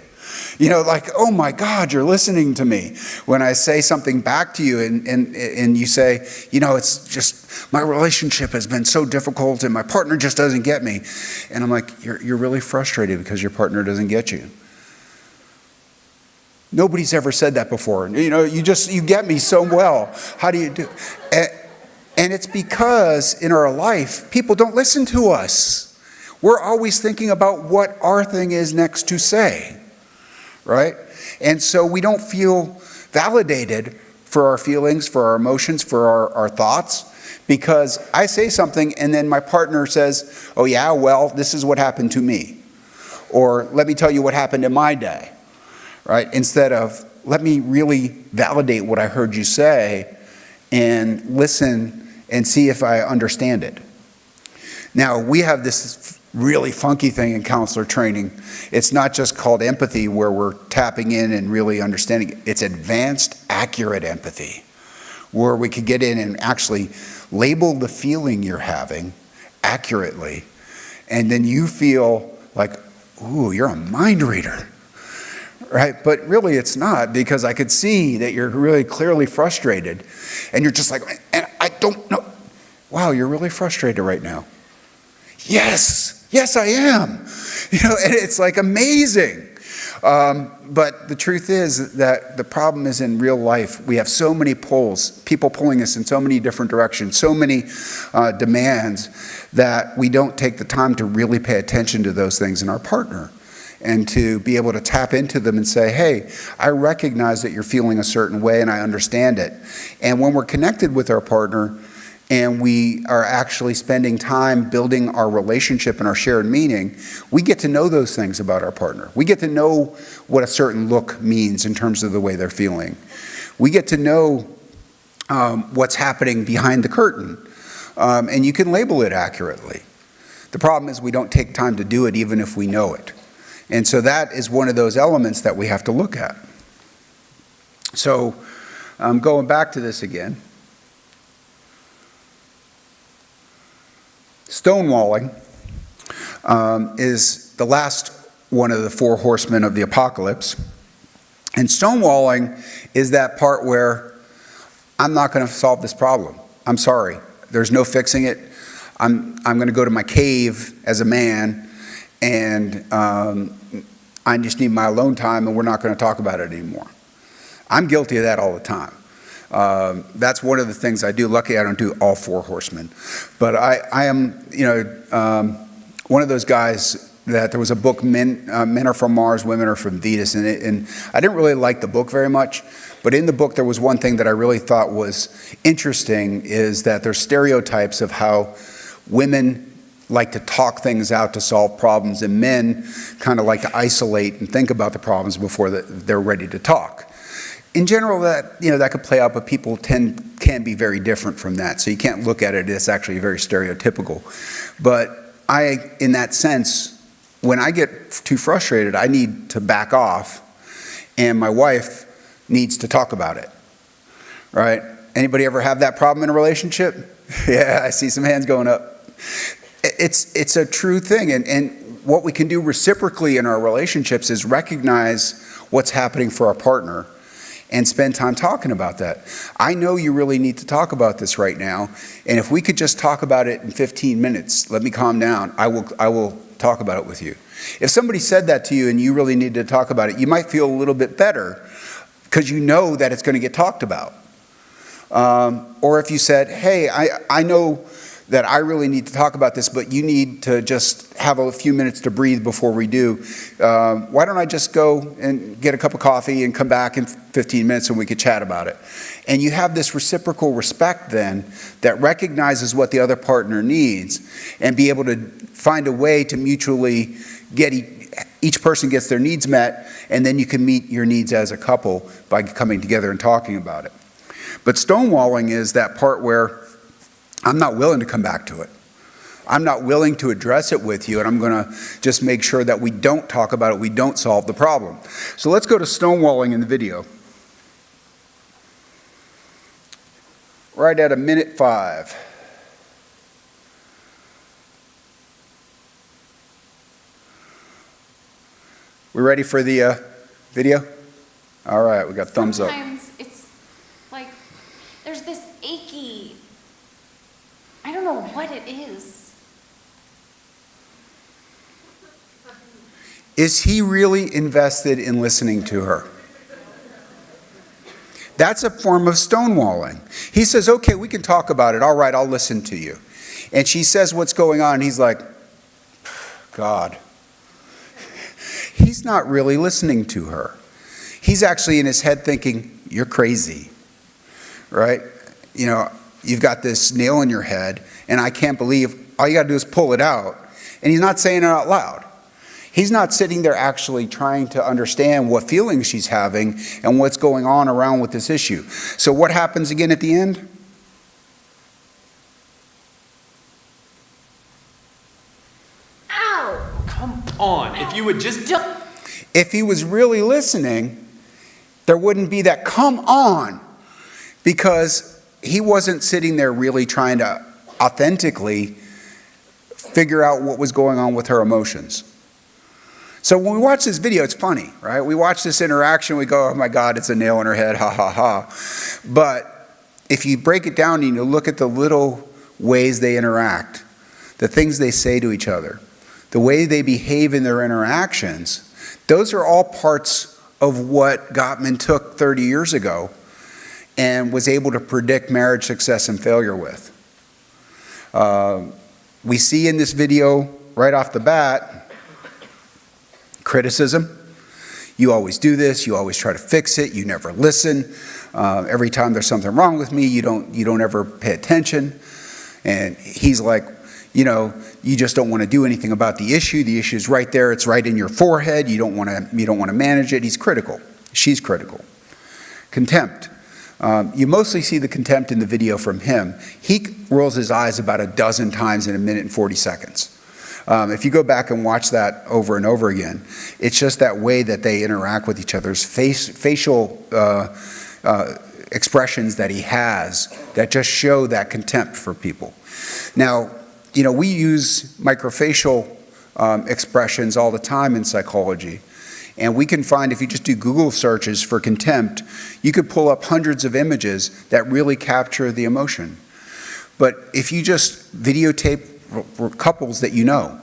Like, oh my God, you're listening to me. When I say something back to you and you say, it's just, my relationship has been so difficult and my partner just doesn't get me. And I'm like, you're really frustrated because your partner doesn't get you. Nobody's ever said that before. You get me so well. How do you do? And it's because in our life, people don't listen to us. We're always thinking about what our thing is next to say, right? And so we don't feel validated for our feelings, for our emotions, for our thoughts, because I say something and then my partner says, oh yeah, well, this is what happened to me. Or let me tell you what happened in my day, right? Instead of, let me really validate what I heard you say and listen and see if I understand it. Now, we have this really funky thing in counselor training. It's not just called empathy where we're tapping in and really understanding it. It's advanced, accurate empathy, where we could get in and actually label the feeling you're having accurately, and then you feel Like, ooh, you're a mind reader, right? But really it's not, because I could see that you're really clearly frustrated, and you're just like, and I don't know. Wow, you're really frustrated right now. Yes, I am. And it's like amazing. But the truth is that the problem is in real life. We have so many pulls, people pulling us in so many different directions, so many demands, that we don't take the time to really pay attention to those things in our partner, and to be able to tap into them and say, hey, I recognize that you're feeling a certain way and I understand it. And when we're connected with our partner and we are actually spending time building our relationship and our shared meaning, we get to know those things about our partner. We get to know what a certain look means in terms of the way they're feeling. We get to know what's happening behind the curtain, and you can label it accurately. The problem is we don't take time to do it even if we know it. And so that is one of those elements that we have to look at. So going back to this again, stonewalling is the last one of the four horsemen of the apocalypse. And stonewalling is that part where I'm not going to solve this problem. I'm sorry. There's no fixing it. I'm going to go to my cave as a man, and I just need my alone time, and we're not going to talk about it anymore. I'm guilty of that all the time. That's one of the things I do. Lucky I don't do all four horsemen. But I am, one of those guys that there was a book, Men Are From Mars, Women Are From Venus, and I didn't really like the book very much. But in the book, there was one thing that I really thought was interesting, is that there's stereotypes of how women like to talk things out to solve problems, and men kind of like to isolate and think about the problems before they're ready to talk. In general, that could play out, but people can be very different from that. So you can't look at it as actually very stereotypical. But in that sense, when I get too frustrated, I need to back off, and my wife needs to talk about it, right? Anybody ever have that problem in a relationship? Yeah, I see some hands going up. It's a true thing, and what we can do reciprocally in our relationships is recognize what's happening for our partner and spend time talking about that. I know you really need to talk about this right now, and if we could just talk about it in 15 minutes, let me calm down, I will talk about it with you. If somebody said that to you and you really needed to talk about it, you might feel a little bit better because you know that it's going to get talked about. Or if you said, hey, I know that I really need to talk about this, but you need to just have a few minutes to breathe before we do. Why don't I just go and get a cup of coffee and come back in 15 minutes and we could chat about it? And you have this reciprocal respect then that recognizes what the other partner needs, and be able to find a way to mutually get each person gets their needs met, and then you can meet your needs as a couple by coming together and talking about it. But stonewalling is that part where I'm not willing to come back to it. I'm not willing to address it with you, and I'm going to just make sure that we don't talk about it, we don't solve the problem. So let's go to stonewalling in the video. Right at 1:05. We ready for the video? All right, we got thumbs up. Sometimes it's like there's this achy, I don't know what it is. Is he really invested in listening to her? That's a form of stonewalling. He says, okay, we can talk about it. All right, I'll listen to you. And she says what's going on, and he's like, God. He's not really listening to her. He's actually in his head thinking, you're crazy, right? You know, you've got this nail in your head, and I can't believe, all you got to do is pull it out. And he's not saying it out loud. He's not sitting there actually trying to understand what feelings she's having and what's going on around with this issue. So what happens again at the end? Ow! Come on, if you would just... If he was really listening, there wouldn't be that come on, because he wasn't sitting there really trying to authentically figure out what was going on with her emotions. So when we watch this video, it's funny, right? We watch this interaction, we go, oh my God, it's a nail in her head, ha ha ha. But if you break it down and you look at the little ways they interact, the things they say to each other, the way they behave in their interactions, those are all parts of what Gottman took 30 years ago and was able to predict marriage success and failure with. We see in this video right off the bat, criticism. You always do this, you always try to fix it, you never listen. Every time there's something wrong with me, you don't ever pay attention. And he's like, you just don't want to do anything about the issue. The issue's right there, it's right in your forehead. You don't want to manage it. He's critical. She's critical. Contempt. You mostly see the contempt in the video from him. He rolls his eyes about a dozen times in a minute and 40 seconds. If you go back and watch that over and over again, it's just that way that they interact with each other's facial expressions that he has that just show that contempt for people. Now, we use microfacial expressions all the time in psychology. And we can find, if you just do Google searches for contempt, you could pull up hundreds of images that really capture the emotion. But if you just videotape couples that you know,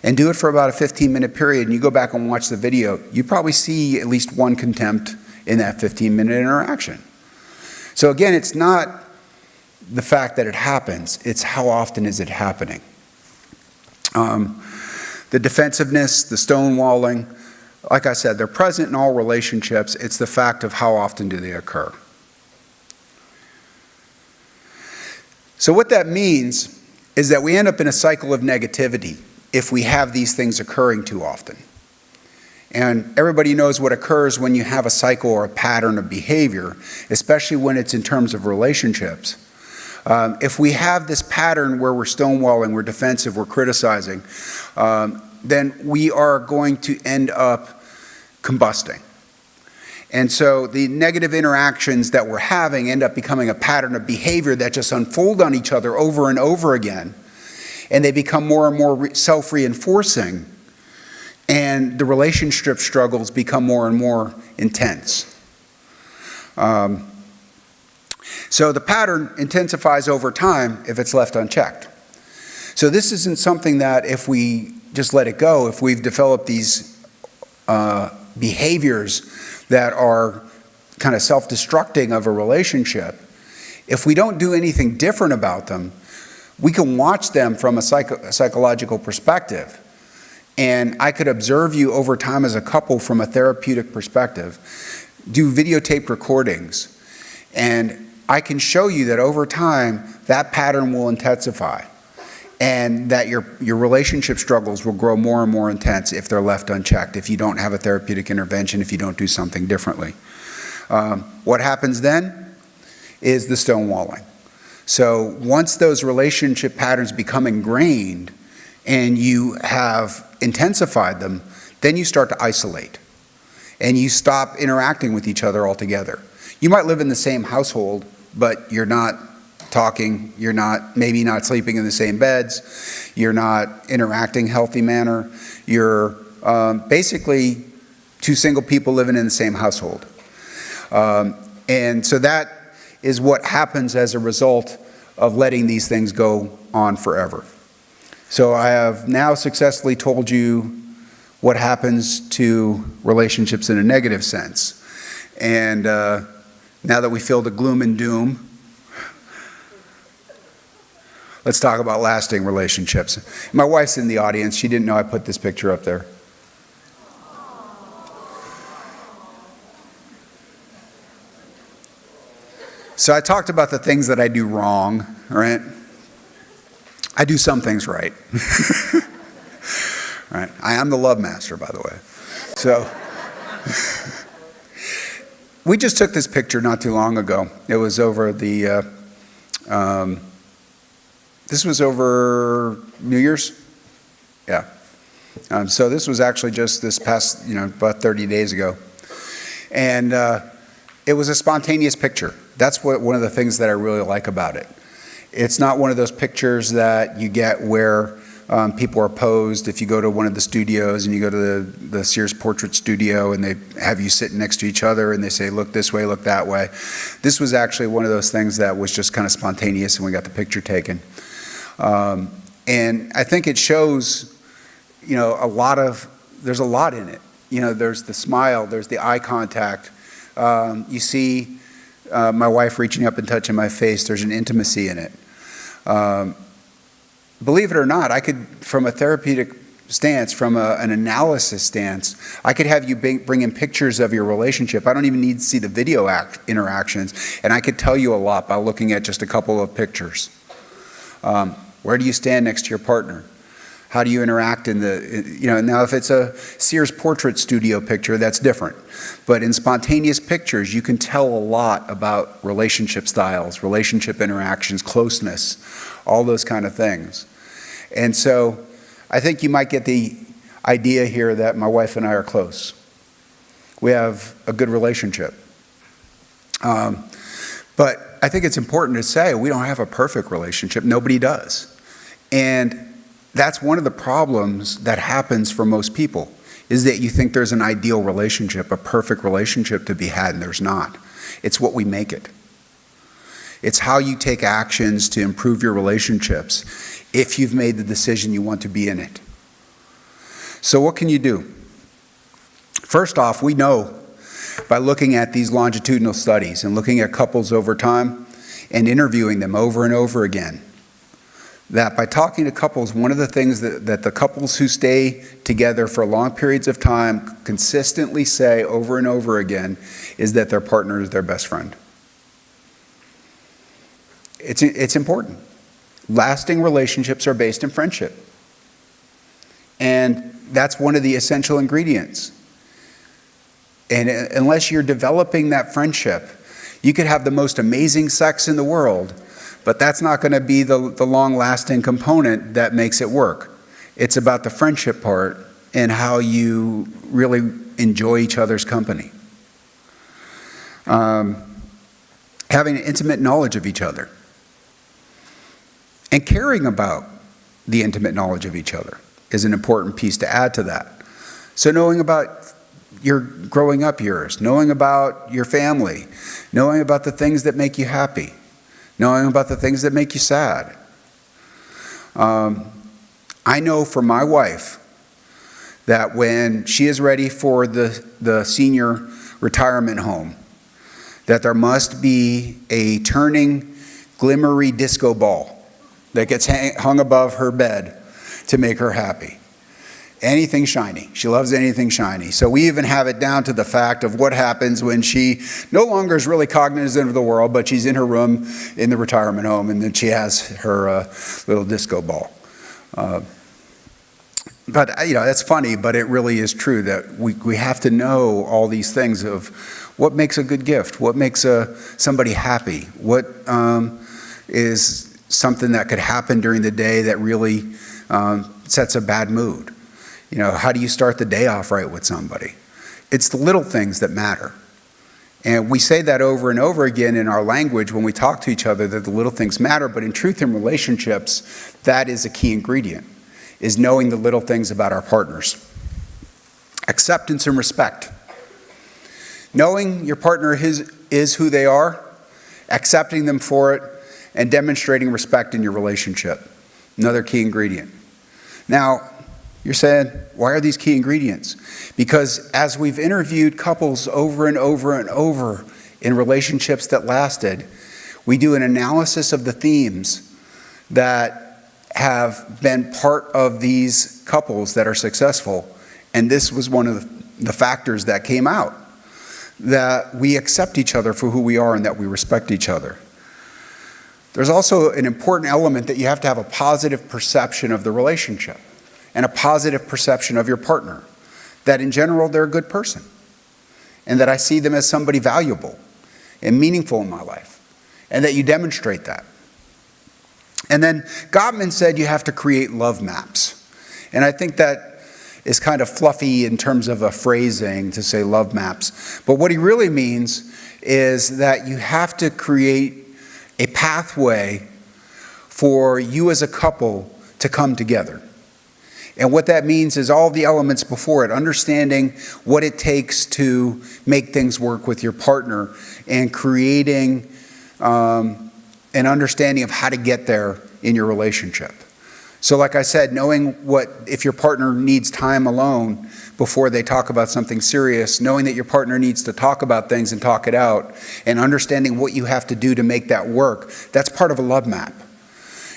and do it for about a 15-minute period, and you go back and watch the video, you probably see at least one contempt in that 15-minute interaction. So again, it's not the fact that it happens, it's how often is it happening. The defensiveness, the stonewalling, like I said, they're present in all relationships. It's the fact of how often do they occur. So what that means is that we end up in a cycle of negativity if we have these things occurring too often. And everybody knows what occurs when you have a cycle or a pattern of behavior, especially when it's in terms of relationships. If we have this pattern where we're stonewalling, we're defensive, we're criticizing, then we are going to end up combusting. And so the negative interactions that we're having end up becoming a pattern of behavior that just unfold on each other over and over again. And they become more and more self-reinforcing. And the relationship struggles become more and more intense. So the pattern intensifies over time if it's left unchecked. So this isn't something that if we just let it go, if we've developed these behaviors that are kind of self-destructing of a relationship, if we don't do anything different about them, we can watch them from a psychological perspective. And I could observe you over time as a couple from a therapeutic perspective, do videotaped recordings, and I can show you that over time, that pattern will intensify, and that your relationship struggles will grow more and more intense if they're left unchecked, if you don't have a therapeutic intervention, if you don't do something differently. What happens then is the stonewalling. So once those relationship patterns become ingrained and you have intensified them, then you start to isolate and you stop interacting with each other altogether. You might live in the same household, but you're not talking, you're maybe not sleeping in the same beds, you're not interacting healthy manner, you're basically two single people living in the same household. And so that is what happens as a result of letting these things go on forever. So I have now successfully told you what happens to relationships in a negative sense. And now that we feel the gloom and doom, let's talk about lasting relationships. My wife's in the audience. She didn't know I put this picture up there. So I talked about the things that I do wrong, right? I do some things right. Right? I am the love master, by the way. So we just took this picture not too long ago. It was over the, this was over New Year's? Yeah. So this was actually just this past, about 30 days ago. And it was a spontaneous picture. That's one of the things that I really like about it. It's not one of those pictures that you get where people are posed. If you go to one of the studios and you go to the Sears Portrait Studio and they have you sitting next to each other and they say, look this way, look that way. This was actually one of those things that was just kind of spontaneous and we got the picture taken. And I think it shows, you know, there's a lot in it. You know, there's the smile, there's the eye contact. You see my wife reaching up and touching my face. There's an intimacy in it. Believe it or not, I could, from a therapeutic stance, from an analysis stance, I could have you bring in pictures of your relationship. I don't even need to see the video interactions, and I could tell you a lot by looking at just a couple of pictures. Where do you stand next to your partner? How do you interact now if it's a Sears Portrait Studio picture, that's different. But in spontaneous pictures, you can tell a lot about relationship styles, relationship interactions, closeness, all those kind of things. And so I think you might get the idea here that my wife and I are close. We have a good relationship. But I think it's important to say we don't have a perfect relationship. Nobody does. And that's one of the problems that happens for most people, is that you think there's an ideal relationship, a perfect relationship to be had, and there's not. It's what we make it. It's how you take actions to improve your relationships if you've made the decision you want to be in it. So what can you do? First off, we know by looking at these longitudinal studies and looking at couples over time and interviewing them over and over again, that by talking to couples, one of the things that the couples who stay together for long periods of time consistently say over and over again is that their partner is their best friend. It's important. Lasting relationships are based in friendship. And that's one of the essential ingredients. And unless you're developing that friendship, you could have the most amazing sex in the world, but that's not going to be the long-lasting component that makes it work. It's about the friendship part and how you really enjoy each other's company. Having an intimate knowledge of each other. And caring about the intimate knowledge of each other is an important piece to add to that. So knowing about your growing up years, knowing about your family, knowing about the things that make you happy, knowing about the things that make you sad. I know for my wife that when she is ready for the senior retirement home, that there must be a turning, glimmery disco ball that gets hung above her bed to make her happy. Anything shiny. She loves anything shiny. So we even have it down to the fact of what happens when she no longer is really cognizant of the world, but she's in her room in the retirement home, and then she has her little disco ball. But that's funny, but it really is true that we have to know all these things of what makes a good gift, what makes somebody happy, what is something that could happen during the day that really sets a bad mood. How do you start the day off right with somebody? It's the little things that matter. And we say that over and over again in our language when we talk to each other, that the little things matter, but in truth, in relationships, that is a key ingredient, is knowing the little things about our partners. Acceptance and respect. Knowing your partner is who they are, accepting them for it, and demonstrating respect in your relationship. Another key ingredient. Now, you're saying, why are these key ingredients? Because as we've interviewed couples over and over and over in relationships that lasted, we do an analysis of the themes that have been part of these couples that are successful. And this was one of the factors that came out, that we accept each other for who we are and that we respect each other. There's also an important element that you have to have a positive perception of the relationship and a positive perception of your partner, that in general they're a good person and that I see them as somebody valuable and meaningful in my life, and that you demonstrate that. And then Gottman said you have to create love maps. And I think that is kind of fluffy in terms of a phrasing to say love maps. But what he really means is that you have to create a pathway for you as a couple to come together. And what that means is all the elements before it, understanding what it takes to make things work with your partner and creating an understanding of how to get there in your relationship. So like I said, knowing if your partner needs time alone before they talk about something serious, knowing that your partner needs to talk about things and talk it out, and understanding what you have to do to make that work, that's part of a love map.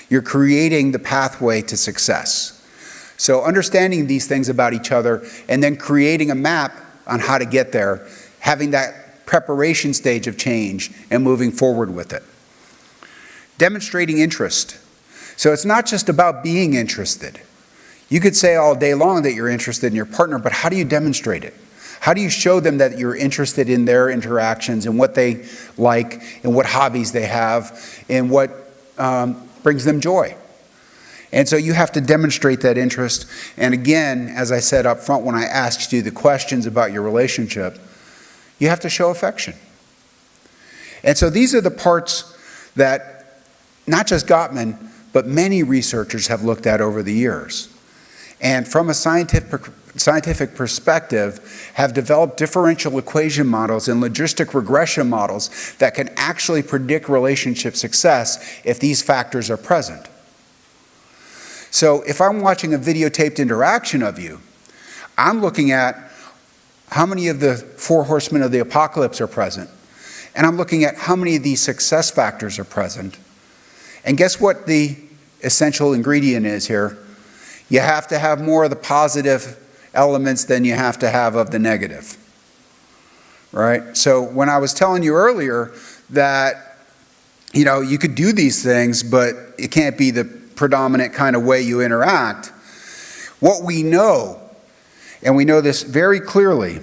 You're creating the pathway to success. So understanding these things about each other and then creating a map on how to get there, having that preparation stage of change and moving forward with it. Demonstrating interest. So it's not just about being interested. You could say all day long that you're interested in your partner, but how do you demonstrate it? How do you show them that you're interested in their interactions and what they like and what hobbies they have and what brings them joy? And so you have to demonstrate that interest. And again, as I said up front when I asked you the questions about your relationship, you have to show affection. And so these are the parts that not just Gottman, but many researchers have looked at over the years. And from a scientific perspective, have developed differential equation models and logistic regression models that can actually predict relationship success if these factors are present. So if I'm watching a videotaped interaction of you, I'm looking at how many of the 4 horsemen of the apocalypse are present, and I'm looking at how many of these success factors are present. And guess what the essential ingredient is here? You have to have more of the positive elements than you have to have of the negative, right? So when I was telling you earlier that, you could do these things, but it can't be the predominant kind of way you interact. What we know, and we know this very clearly,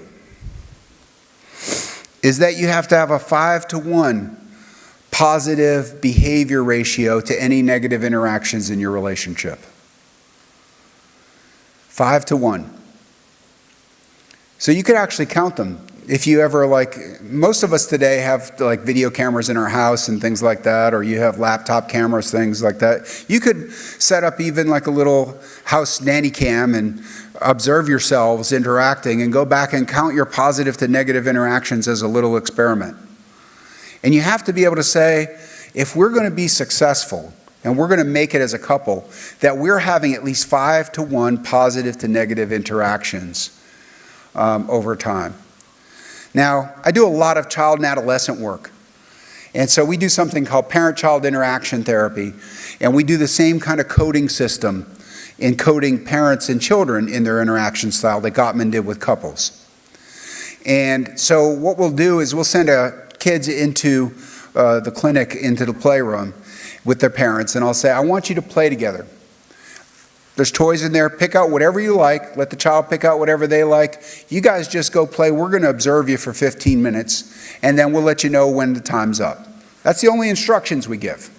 is that you have to have a 5-to-1 positive behavior ratio to any negative interactions in your relationship. 5-to-1. So you could actually count them. If you ever most of us today have video cameras in our house and things like that, or you have laptop cameras, things like that. You could set up even a little house nanny cam and observe yourselves interacting and go back and count your positive to negative interactions as a little experiment. And you have to be able to say, if we're going to be successful and we're going to make it as a couple, that we're having at least 5-to-1 positive to negative interactions over time. Now, I do a lot of child and adolescent work. And so we do something called parent-child interaction therapy. And we do the same kind of coding system in coding parents and children in their interaction style that Gottman did with couples. And so what we'll do is we'll send kids into the clinic, into the playroom with their parents, and I'll say, I want you to play together. There's toys in there. Pick out whatever you like. Let the child pick out whatever they like. You guys just go play. We're going to observe you for 15 minutes, and then we'll let you know when the time's up. That's the only instructions we give.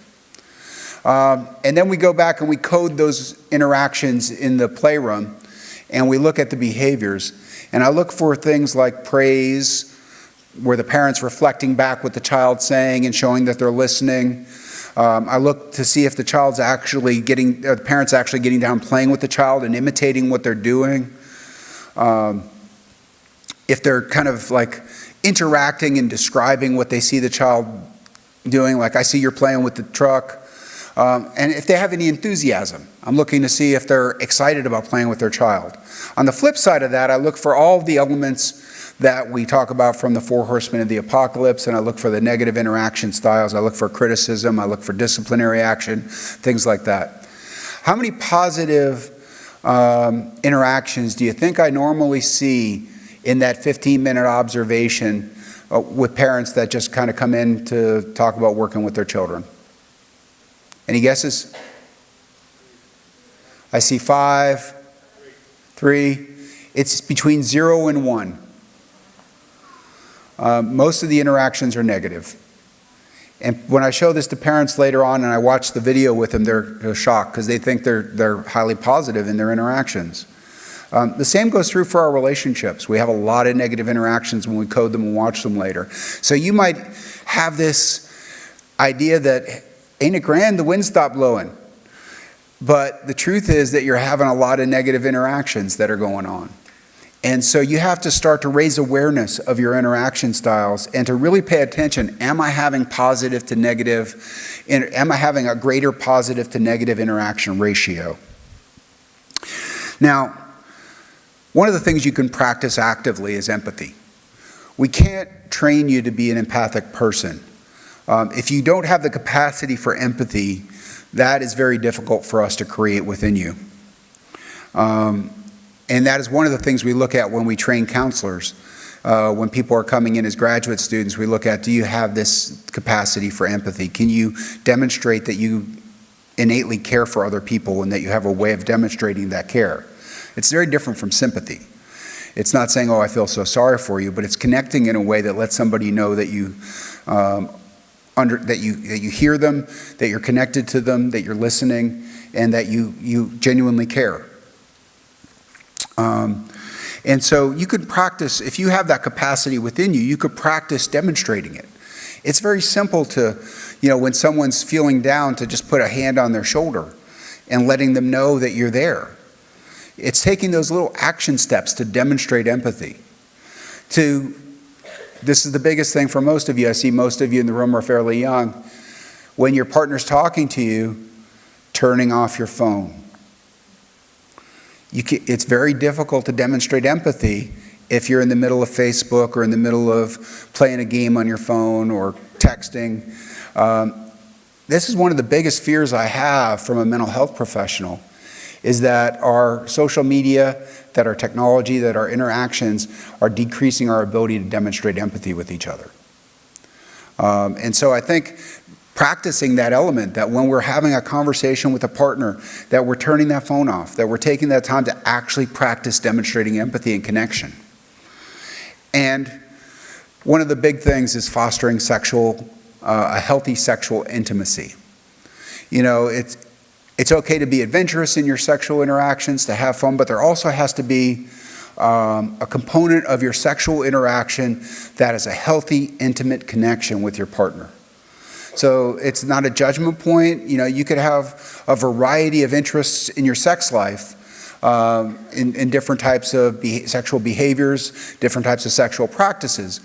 And then we go back and we code those interactions in the playroom, and we look at the behaviors. And I look for things like praise, where the parent's reflecting back what the child's saying and showing that they're listening. I look to see if the parent's actually getting down playing with the child and imitating what they're doing. If they're kind of interacting and describing what they see the child doing, I see you're playing with the truck. And if they have any enthusiasm, I'm looking to see if they're excited about playing with their child. On the flip side of that, I look for all the elements that we talk about from the 4 horsemen of the apocalypse, and I look for the negative interaction styles. I look for criticism. I look for disciplinary action, things like that. How many positive interactions do you think I normally see in that 15-minute observation with parents that just kind of come in to talk about working with their children? Any guesses? I see 5, 3. It's between 0 and 1. Most of the interactions are negative. And when I show this to parents later on and I watch the video with them, they're shocked because they think they're highly positive in their interactions. The same goes through for our relationships. We have a lot of negative interactions when we code them and watch them later. So you might have this idea that, ain't it grand, the wind stopped blowing. But the truth is that you're having a lot of negative interactions that are going on. And so you have to start to raise awareness of your interaction styles and to really pay attention. Am I having positive to negative, am I having a greater positive to negative interaction ratio? Now, one of the things you can practice actively is empathy. We can't train you to be an empathic person. If you don't have the capacity for empathy, that is very difficult for us to create within you. And that is one of the things we look at when we train counselors. When people are coming in as graduate students, we look at, do you have this capacity for empathy? Can you demonstrate that you innately care for other people and that you have a way of demonstrating that care? It's very different from sympathy. It's not saying, oh, I feel so sorry for you, but it's connecting in a way that lets somebody know that you that you hear them, that you're connected to them, that you're listening, and that you genuinely care. And so you could practice, if you have that capacity within you, you could practice demonstrating it. It's very simple to, when someone's feeling down, to just put a hand on their shoulder and letting them know that you're there. It's taking those little action steps to demonstrate empathy. This is the biggest thing for most of you. I see most of you in the room are fairly young. When your partner's talking to you, turning off your phone. It's very difficult to demonstrate empathy if you're in the middle of Facebook or in the middle of playing a game on your phone or texting. This is one of the biggest fears I have from a mental health professional, is that our social media, that our technology, that our interactions are decreasing our ability to demonstrate empathy with each other. And so I think practicing that element, that when we're having a conversation with a partner, that we're turning that phone off, that we're taking that time to actually practice demonstrating empathy and connection. And one of the big things is fostering a healthy sexual intimacy. It's okay to be adventurous in your sexual interactions, to have fun, but there also has to be a component of your sexual interaction that is a healthy, intimate connection with your partner. So it's not a judgment point. You could have a variety of interests in your sex life, in different types of sexual behaviors, different types of sexual practices.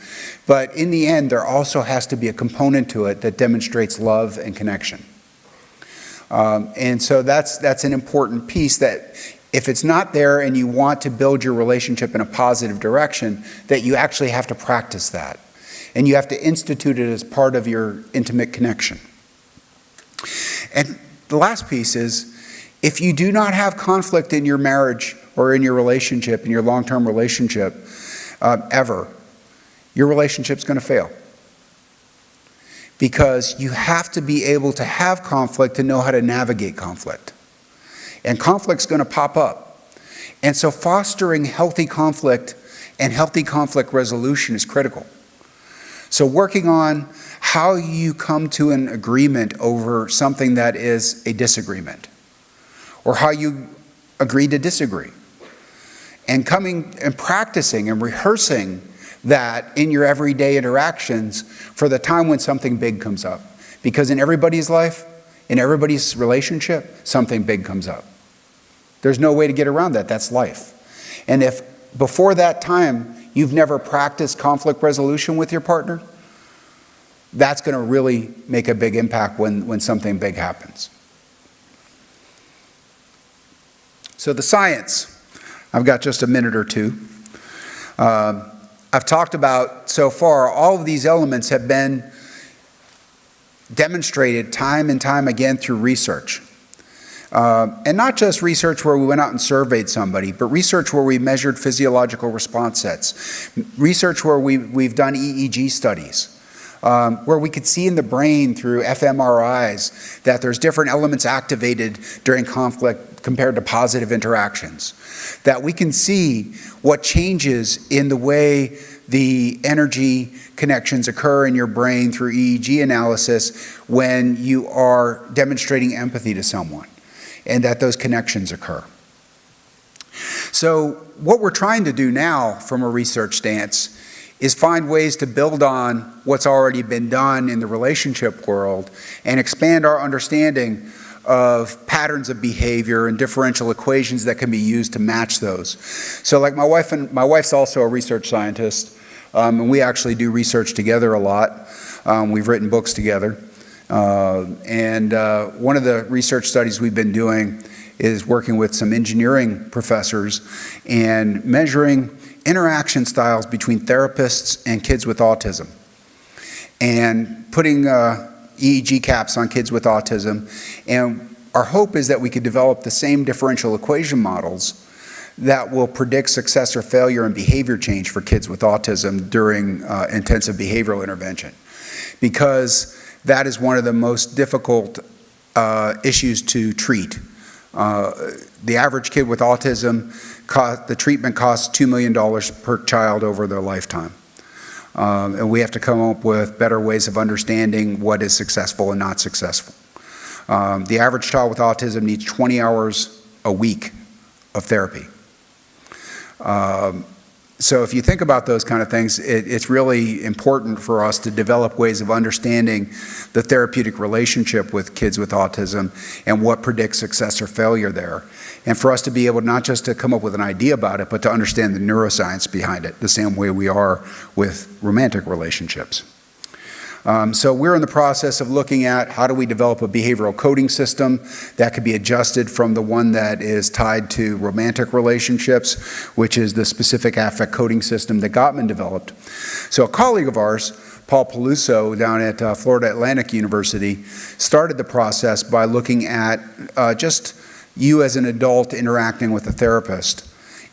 But in the end, there also has to be a component to it that demonstrates love and connection. And so that's an important piece, that if it's not there and you want to build your relationship in a positive direction, that you actually have to practice that. And you have to institute it as part of your intimate connection. And the last piece is, if you do not have conflict in your marriage or in your relationship, in your long-term relationship, ever, your relationship's going to fail. Because you have to be able to have conflict to know how to navigate conflict. And conflict's going to pop up. And so fostering healthy conflict and healthy conflict resolution is critical. So working on how you come to an agreement over something that is a disagreement, or how you agree to disagree, and coming and practicing and rehearsing that in your everyday interactions for the time when something big comes up. Because in everybody's life, in everybody's relationship, something big comes up. There's no way to get around that. That's life. And if before that time you've never practiced conflict resolution with your partner, that's going to really make a big impact when something big happens. So the science, I've got just a minute or two. I've talked about so far, all of these elements have been demonstrated time and time again through research. And not just research where we went out and surveyed somebody, but research where we measured physiological response sets. Research where we've done EEG studies, where we could see in the brain through fMRIs that there's different elements activated during conflict compared to positive interactions. That we can see what changes in the way the energy connections occur in your brain through EEG analysis when you are demonstrating empathy to someone, and that those connections occur. So what we're trying to do now from a research stance is find ways to build on what's already been done in the relationship world and expand our understanding of patterns of behavior and differential equations that can be used to match those. So like my wife's also a research scientist, and we actually do research together a lot. We've written books together. And one of the research studies we've been doing is working with some engineering professors and measuring interaction styles between therapists and kids with autism, and putting EEG caps on kids with autism. And our hope is that we could develop the same differential equation models that will predict success or failure and behavior change for kids with autism during intensive behavioral intervention, because that is one of the most difficult issues to treat. The average kid with autism, the treatment costs $2 million per child over their lifetime. And we have to come up with better ways of understanding what is successful and not successful. The average child with autism needs 20 hours a week of therapy. So if you think about those kind of things, it's really important for us to develop ways of understanding the therapeutic relationship with kids with autism and what predicts success or failure there. And for us to be able not just to come up with an idea about it, but to understand the neuroscience behind it, the same way we are with romantic relationships. So we're in the process of looking at how do we develop a behavioral coding system that could be adjusted from the one that is tied to romantic relationships, which is the specific affect coding system that Gottman developed. So a colleague of ours, Paul Peluso, down at Florida Atlantic University, started the process by looking at just you as an adult interacting with a therapist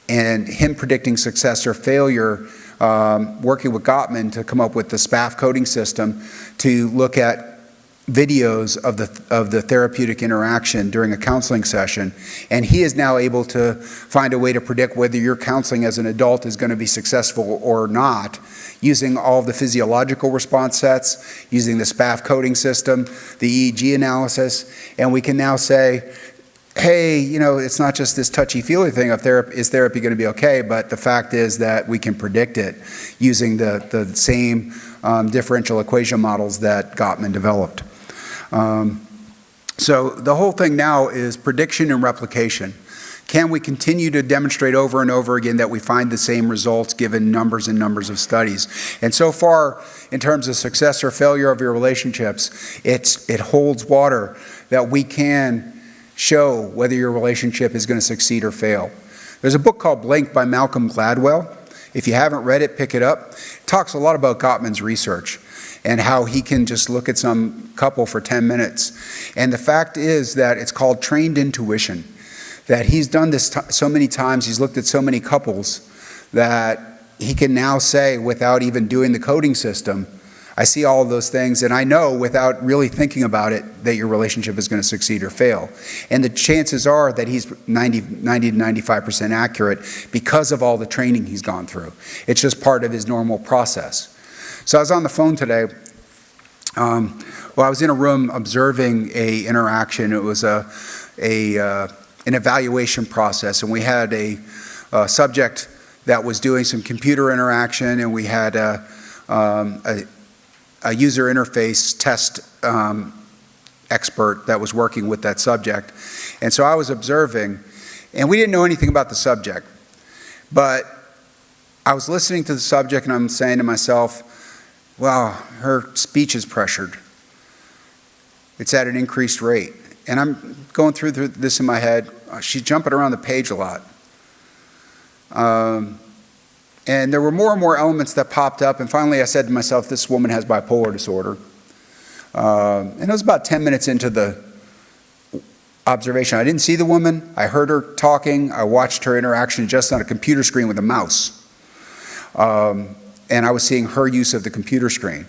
and him predicting success or failure, working with Gottman to come up with the SPAF coding system to look at videos of the therapeutic interaction during a counseling session. And he is now able to find a way to predict whether your counseling as an adult is going to be successful or not, using all the physiological response sets, using the SPAF coding system, the EEG analysis, and we can now say, hey, you know, it's not just this touchy-feely thing of is therapy going to be okay, but the fact is that we can predict it using the same differential equation models that Gottman developed. So the whole thing now is prediction and replication. Can we continue to demonstrate over and over again that we find the same results given numbers and numbers of studies? And so far, in terms of success or failure of your relationships, it holds water that we can show whether your relationship is going to succeed or fail. There's a book called Blink by Malcolm Gladwell. If you haven't read it, pick it up. It talks a lot about Gottman's research and how he can just look at some couple for 10 minutes. And the fact is that it's called trained intuition, that he's done this so many times, he's looked at so many couples that he can now say, without even doing the coding system, I see all of those things, and I know without really thinking about it that your relationship is going to succeed or fail. And the chances are that he's 90 to 95% accurate because of all the training he's gone through. It's just part of his normal process. So I was on the phone today. I was in a room observing a interaction. It was an evaluation process, and we had a subject that was doing some computer interaction, and we had a user interface test expert that was working with that subject. And so I was observing, and we didn't know anything about the subject, but I was listening to the subject and I'm saying to myself, wow, her speech is pressured. It's at an increased rate. And I'm going through this in my head. She's jumping around the page a lot. And there were more and more elements that popped up, and finally I said to myself, this woman has bipolar disorder. And it was about 10 minutes into the observation. I didn't see the woman, I heard her talking, I watched her interaction just on a computer screen with a mouse. And I was seeing her use of the computer screen.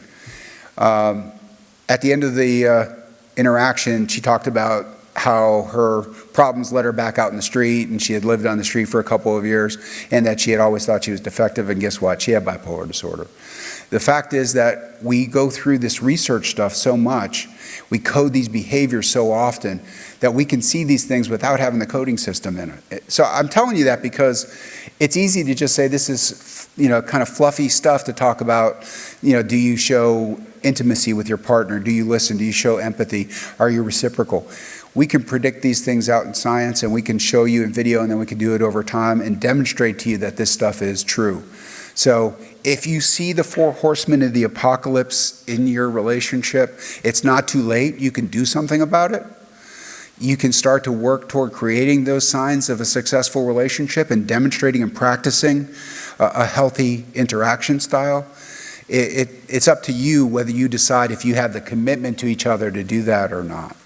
At the end of the interaction, she talked about how her problems led her back out in the street, and she had lived on the street for a couple of years, and that she had always thought she was defective, and guess what? She had bipolar disorder. The fact is that we go through this research stuff so much, we code these behaviors so often, that we can see these things without having the coding system in it. So I'm telling you that because it's easy to just say this is, kind of fluffy stuff to talk about, do you show intimacy with your partner? Do you listen? Do you show empathy? Are you reciprocal? we can predict these things out in science, and we can show you in video, and then we can do it over time and demonstrate to you that this stuff is true. So if you see the 4 horsemen of the apocalypse in your relationship, it's not too late. You can do something about it. You can start to work toward creating those signs of a successful relationship and demonstrating and practicing a healthy interaction style. It's up to you whether you decide if you have the commitment to each other to do that or not.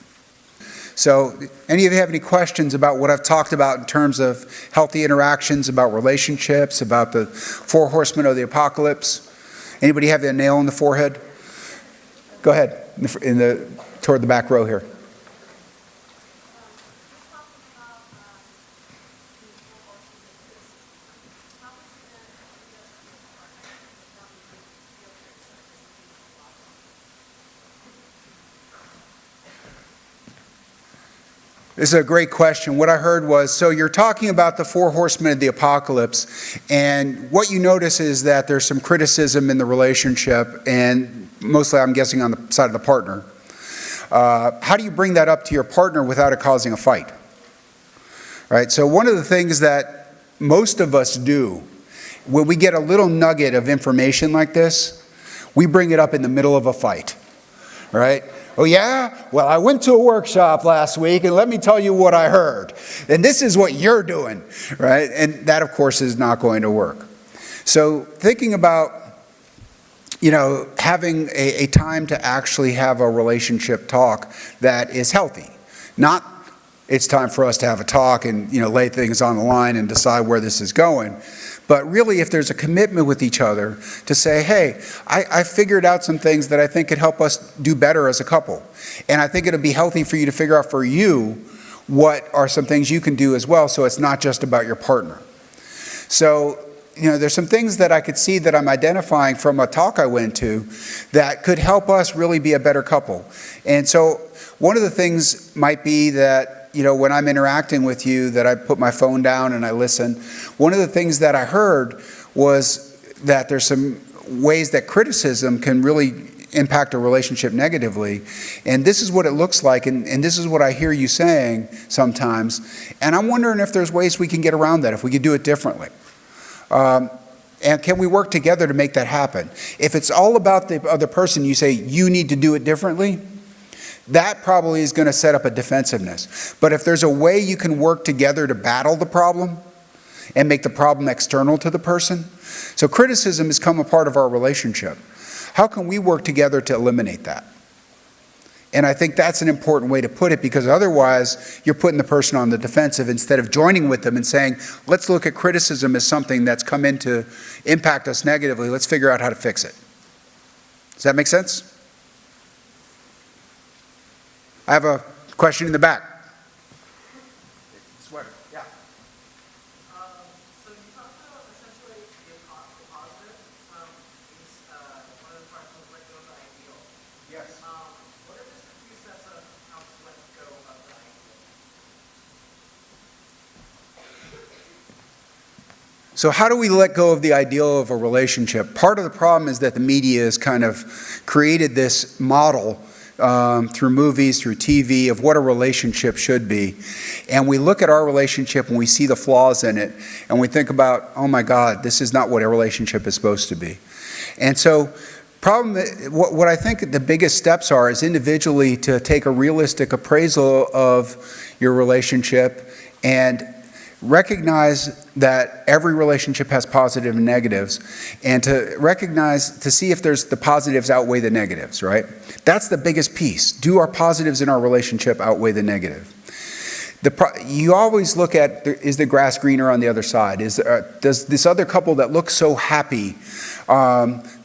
So, any of you have any questions about what I've talked about in terms of healthy interactions, about relationships, about the 4 horsemen of the apocalypse? Anybody have a nail in the forehead? Go ahead, toward the back row here. This is a great question. What I heard was, so you're talking about the 4 horsemen of the apocalypse, and what you notice is that there's some criticism in the relationship, and mostly I'm guessing on the side of the partner. How do you bring that up to your partner without it causing a fight? Right? So one of the things that most of us do, when we get a little nugget of information like this, we bring it up in the middle of a fight, right? Oh yeah? Well, I went to a workshop last week, and let me tell you what I heard. And this is what you're doing, right? And that, of course, is not going to work. So thinking about, having a time to actually have a relationship talk that is healthy. Not it's time for us to have a talk and, lay things on the line and decide where this is going. But really, if there's a commitment with each other to say, hey, I figured out some things that I think could help us do better as a couple. And I think it'll be healthy for you to figure out for you what are some things you can do as well, so it's not just about your partner. So, there's some things that I could see that I'm identifying from a talk I went to that could help us really be a better couple. And so one of the things might be that, when I'm interacting with you, that I put my phone down and I listen. One of the things that I heard was that there's some ways that criticism can really impact a relationship negatively. And this is what it looks like, and this is what I hear you saying sometimes. And I'm wondering if there's ways we can get around that, if we could do it differently. And can we work together to make that happen? If it's all about the other person, you say, you need to do it differently, that probably is going to set up a defensiveness. But if there's a way you can work together to battle the problem and make the problem external to the person. So criticism has become a part of our relationship. How can we work together to eliminate that? And I think that's an important way to put it, because otherwise you're putting the person on the defensive instead of joining with them and saying, let's look at criticism as something that's come in to impact us negatively. Let's figure out how to fix it. Does that make sense? I have a question in the back. Sweater, yeah. So you talked about essentially the positive is one of the parts of let go of the ideal. Yes. What are just a few steps of how to let go of the ideal? So how do we let go of the ideal of a relationship? Part of the problem is that the media has kind of created this model through movies, through TV, of what a relationship should be. And we look at our relationship and we see the flaws in it, and we think about, oh my God, this is not what a relationship is supposed to be. And so what I think the biggest steps are is individually to take a realistic appraisal of your relationship and recognize that every relationship has positive and negatives, and to see if there's the positives outweigh the negatives, right? That's the biggest piece. Do our positives in our relationship outweigh the negative? You always look at, is the grass greener on the other side? Does this other couple that looks so happy,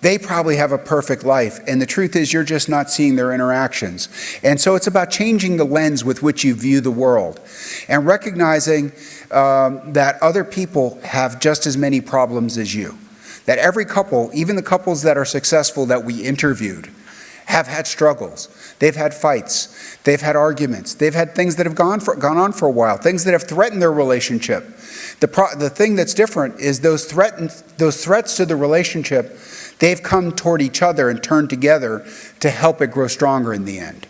they probably have a perfect life, and the truth is you're just not seeing their interactions. And so it's about changing the lens with which you view the world and recognizing that other people have just as many problems as you. That every couple, even the couples that are successful that we interviewed, have had struggles. They've had fights. They've had arguments. They've had things that have gone on for a while, things that have threatened their relationship. The thing that's different is those threats to the relationship, they've come toward each other and turned together to help it grow stronger in the end.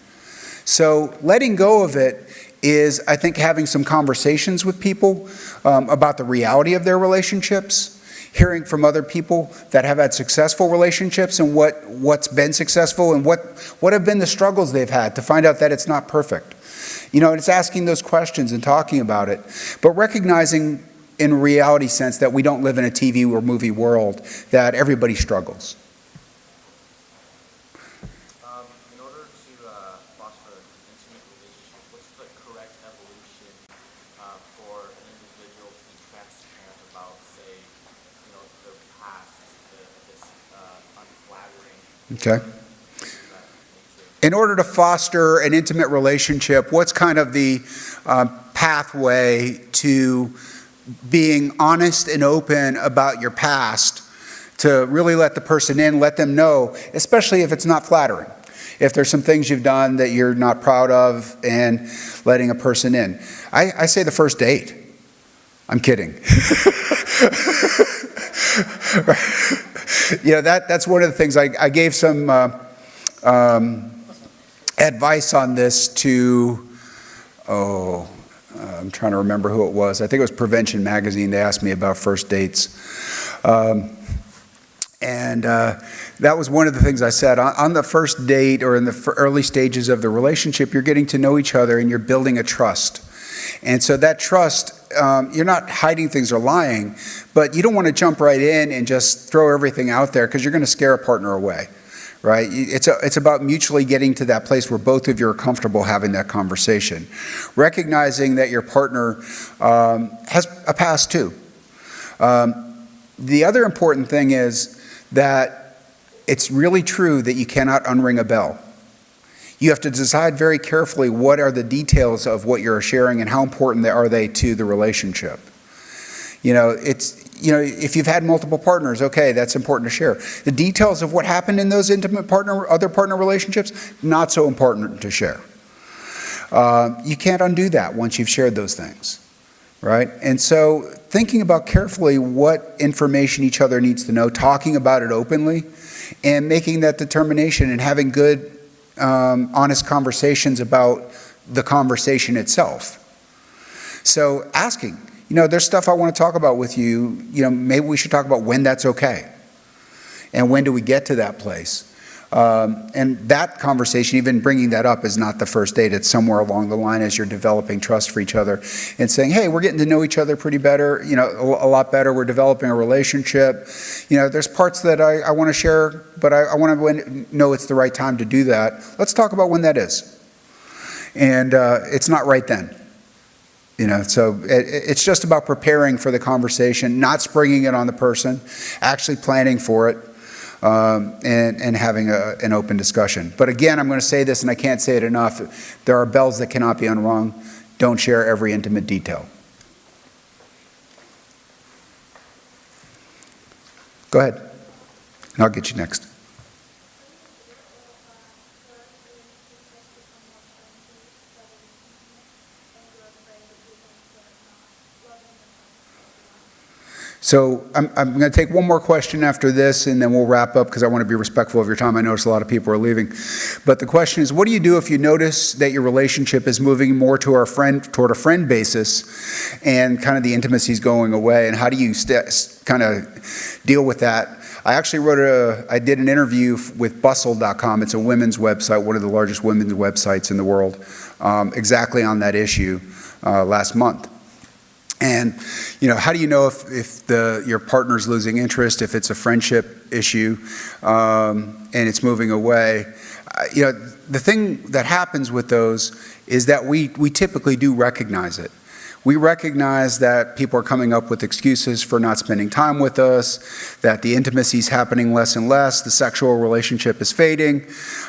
So letting go of it is, I think, having some conversations with people about the reality of their relationships, hearing from other people that have had successful relationships and what's been successful and what have been the struggles they've had, to find out that it's not perfect. You know, it's asking those questions and talking about it, but recognizing in reality sense that we don't live in a TV or movie world, that everybody struggles. In order to foster an intimate relationship, what's the correct evolution for an individual to be transparent about, say, their past, if it's unflattering? Okay. In order to foster an intimate relationship, what's kind of the pathway to being honest and open about your past, to really let the person in, let them know, especially if it's not flattering. If there's some things you've done that you're not proud of, and letting a person in. I say the first date. I'm kidding. That's one of the things. I gave some advice on this to, I'm trying to remember who it was. I think it was Prevention Magazine. They asked me about first dates. That was one of the things I said. On the first date or in the early stages of the relationship, you're getting to know each other and you're building a trust. And so that trust, you're not hiding things or lying, but you don't want to jump right in and just throw everything out there, because you're going to scare a partner away. Right? It's about mutually getting to that place where both of you are comfortable having that conversation. Recognizing that your partner has a past too. The other important thing is that it's really true that you cannot unring a bell. You have to decide very carefully what are the details of what you're sharing and how important are they to the relationship. If you've had multiple partners, okay, that's important to share. The details of what happened in those intimate other partner relationships, not so important to share. You can't undo that once you've shared those things, right? And so thinking about carefully what information each other needs to know, talking about it openly, and making that determination and having good, honest conversations about the conversation itself. So asking, there's stuff I want to talk about with you. Maybe we should talk about when that's okay. And when do we get to that place? And that conversation, even bringing that up, is not the first date. It's somewhere along the line as you're developing trust for each other and saying, hey, we're getting to know each other pretty better, a lot better. We're developing a relationship. There's parts that I want to share, but I want to know it's the right time to do that. Let's talk about when that is. And it's not right then. So it's just about preparing for the conversation, not springing it on the person, actually planning for it, and having an open discussion. But again, I'm going to say this, and I can't say it enough. There are bells that cannot be unrung. Don't share every intimate detail. Go ahead, and I'll get you next. So I'm going to take one more question after this, and then we'll wrap up because I want to be respectful of your time. I notice a lot of people are leaving. But the question is, what do you do if you notice that your relationship is moving more toward a friend basis and kind of the intimacy is going away? And how do you kind of deal with that? I actually I did an interview with Bustle.com. It's a women's website, one of the largest women's websites in the world, exactly on that issue last month. And, how do you know if your partner's losing interest, if it's a friendship issue, and it's moving away? The thing that happens with those is that we typically do recognize it. We recognize that people are coming up with excuses for not spending time with us, that the intimacy is happening less and less, the sexual relationship is fading,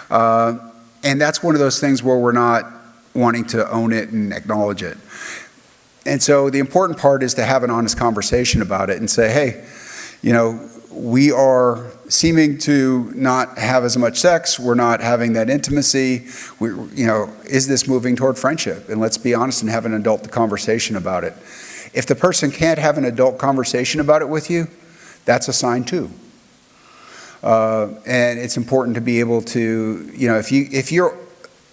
and that's one of those things where we're not wanting to own it and acknowledge it. And so the important part is to have an honest conversation about it and say, hey, we are seeming to not have as much sex. We're not having that intimacy. Is this moving toward friendship? And let's be honest and have an adult conversation about it. If the person can't have an adult conversation about it with you, that's a sign too. And it's important to be able to, if you're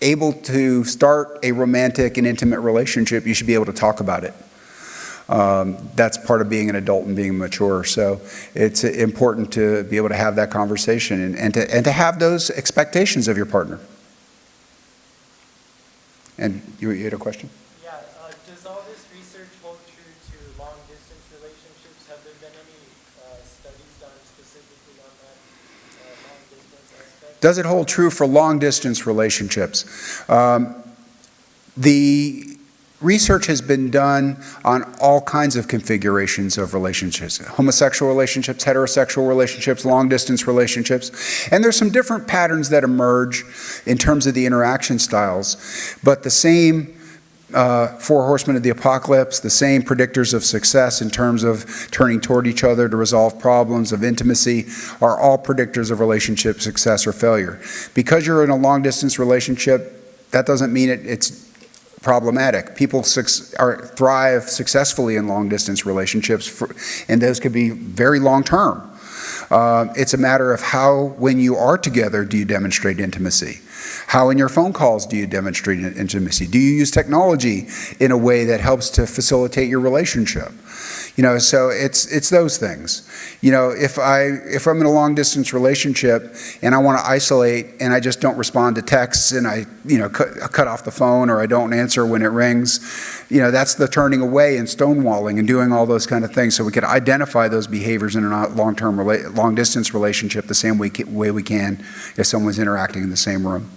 able to start a romantic and intimate relationship, you should be able to talk about it. That's part of being an adult and being mature. So it's important to be able to have that conversation and to have those expectations of your partner. And you had a question? Yeah, does all this research hold true to long-distance relationships? Have there been any studies done specifically on that long-distance aspect? Does it hold true for long-distance relationships? The research has been done on all kinds of configurations of relationships: homosexual relationships, heterosexual relationships, long-distance relationships. And there's some different patterns that emerge in terms of the interaction styles. But the same four horsemen of the apocalypse, the same predictors of success in terms of turning toward each other to resolve problems, of intimacy, are all predictors of relationship success or failure. Because you're in a long-distance relationship, that doesn't mean it's problematic. People thrive successfully in long-distance relationships, and those could be very long-term. It's a matter of how, when you are together, do you demonstrate intimacy? How in your phone calls do you demonstrate intimacy? Do you use technology in a way that helps to facilitate your relationship? So it's those things. If I'm in a long distance relationship and I want to isolate and I just don't respond to texts and I cut off the phone or I don't answer when it rings, that's the turning away and stonewalling and doing all those kind of things. So we could identify those behaviors in a long distance relationship the same way we can if someone's interacting in the same room.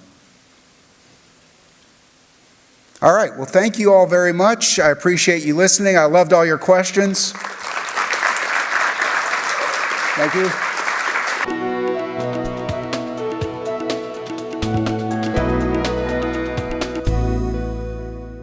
All right, well, thank you all very much. I appreciate you listening. I loved all your questions. Thank you.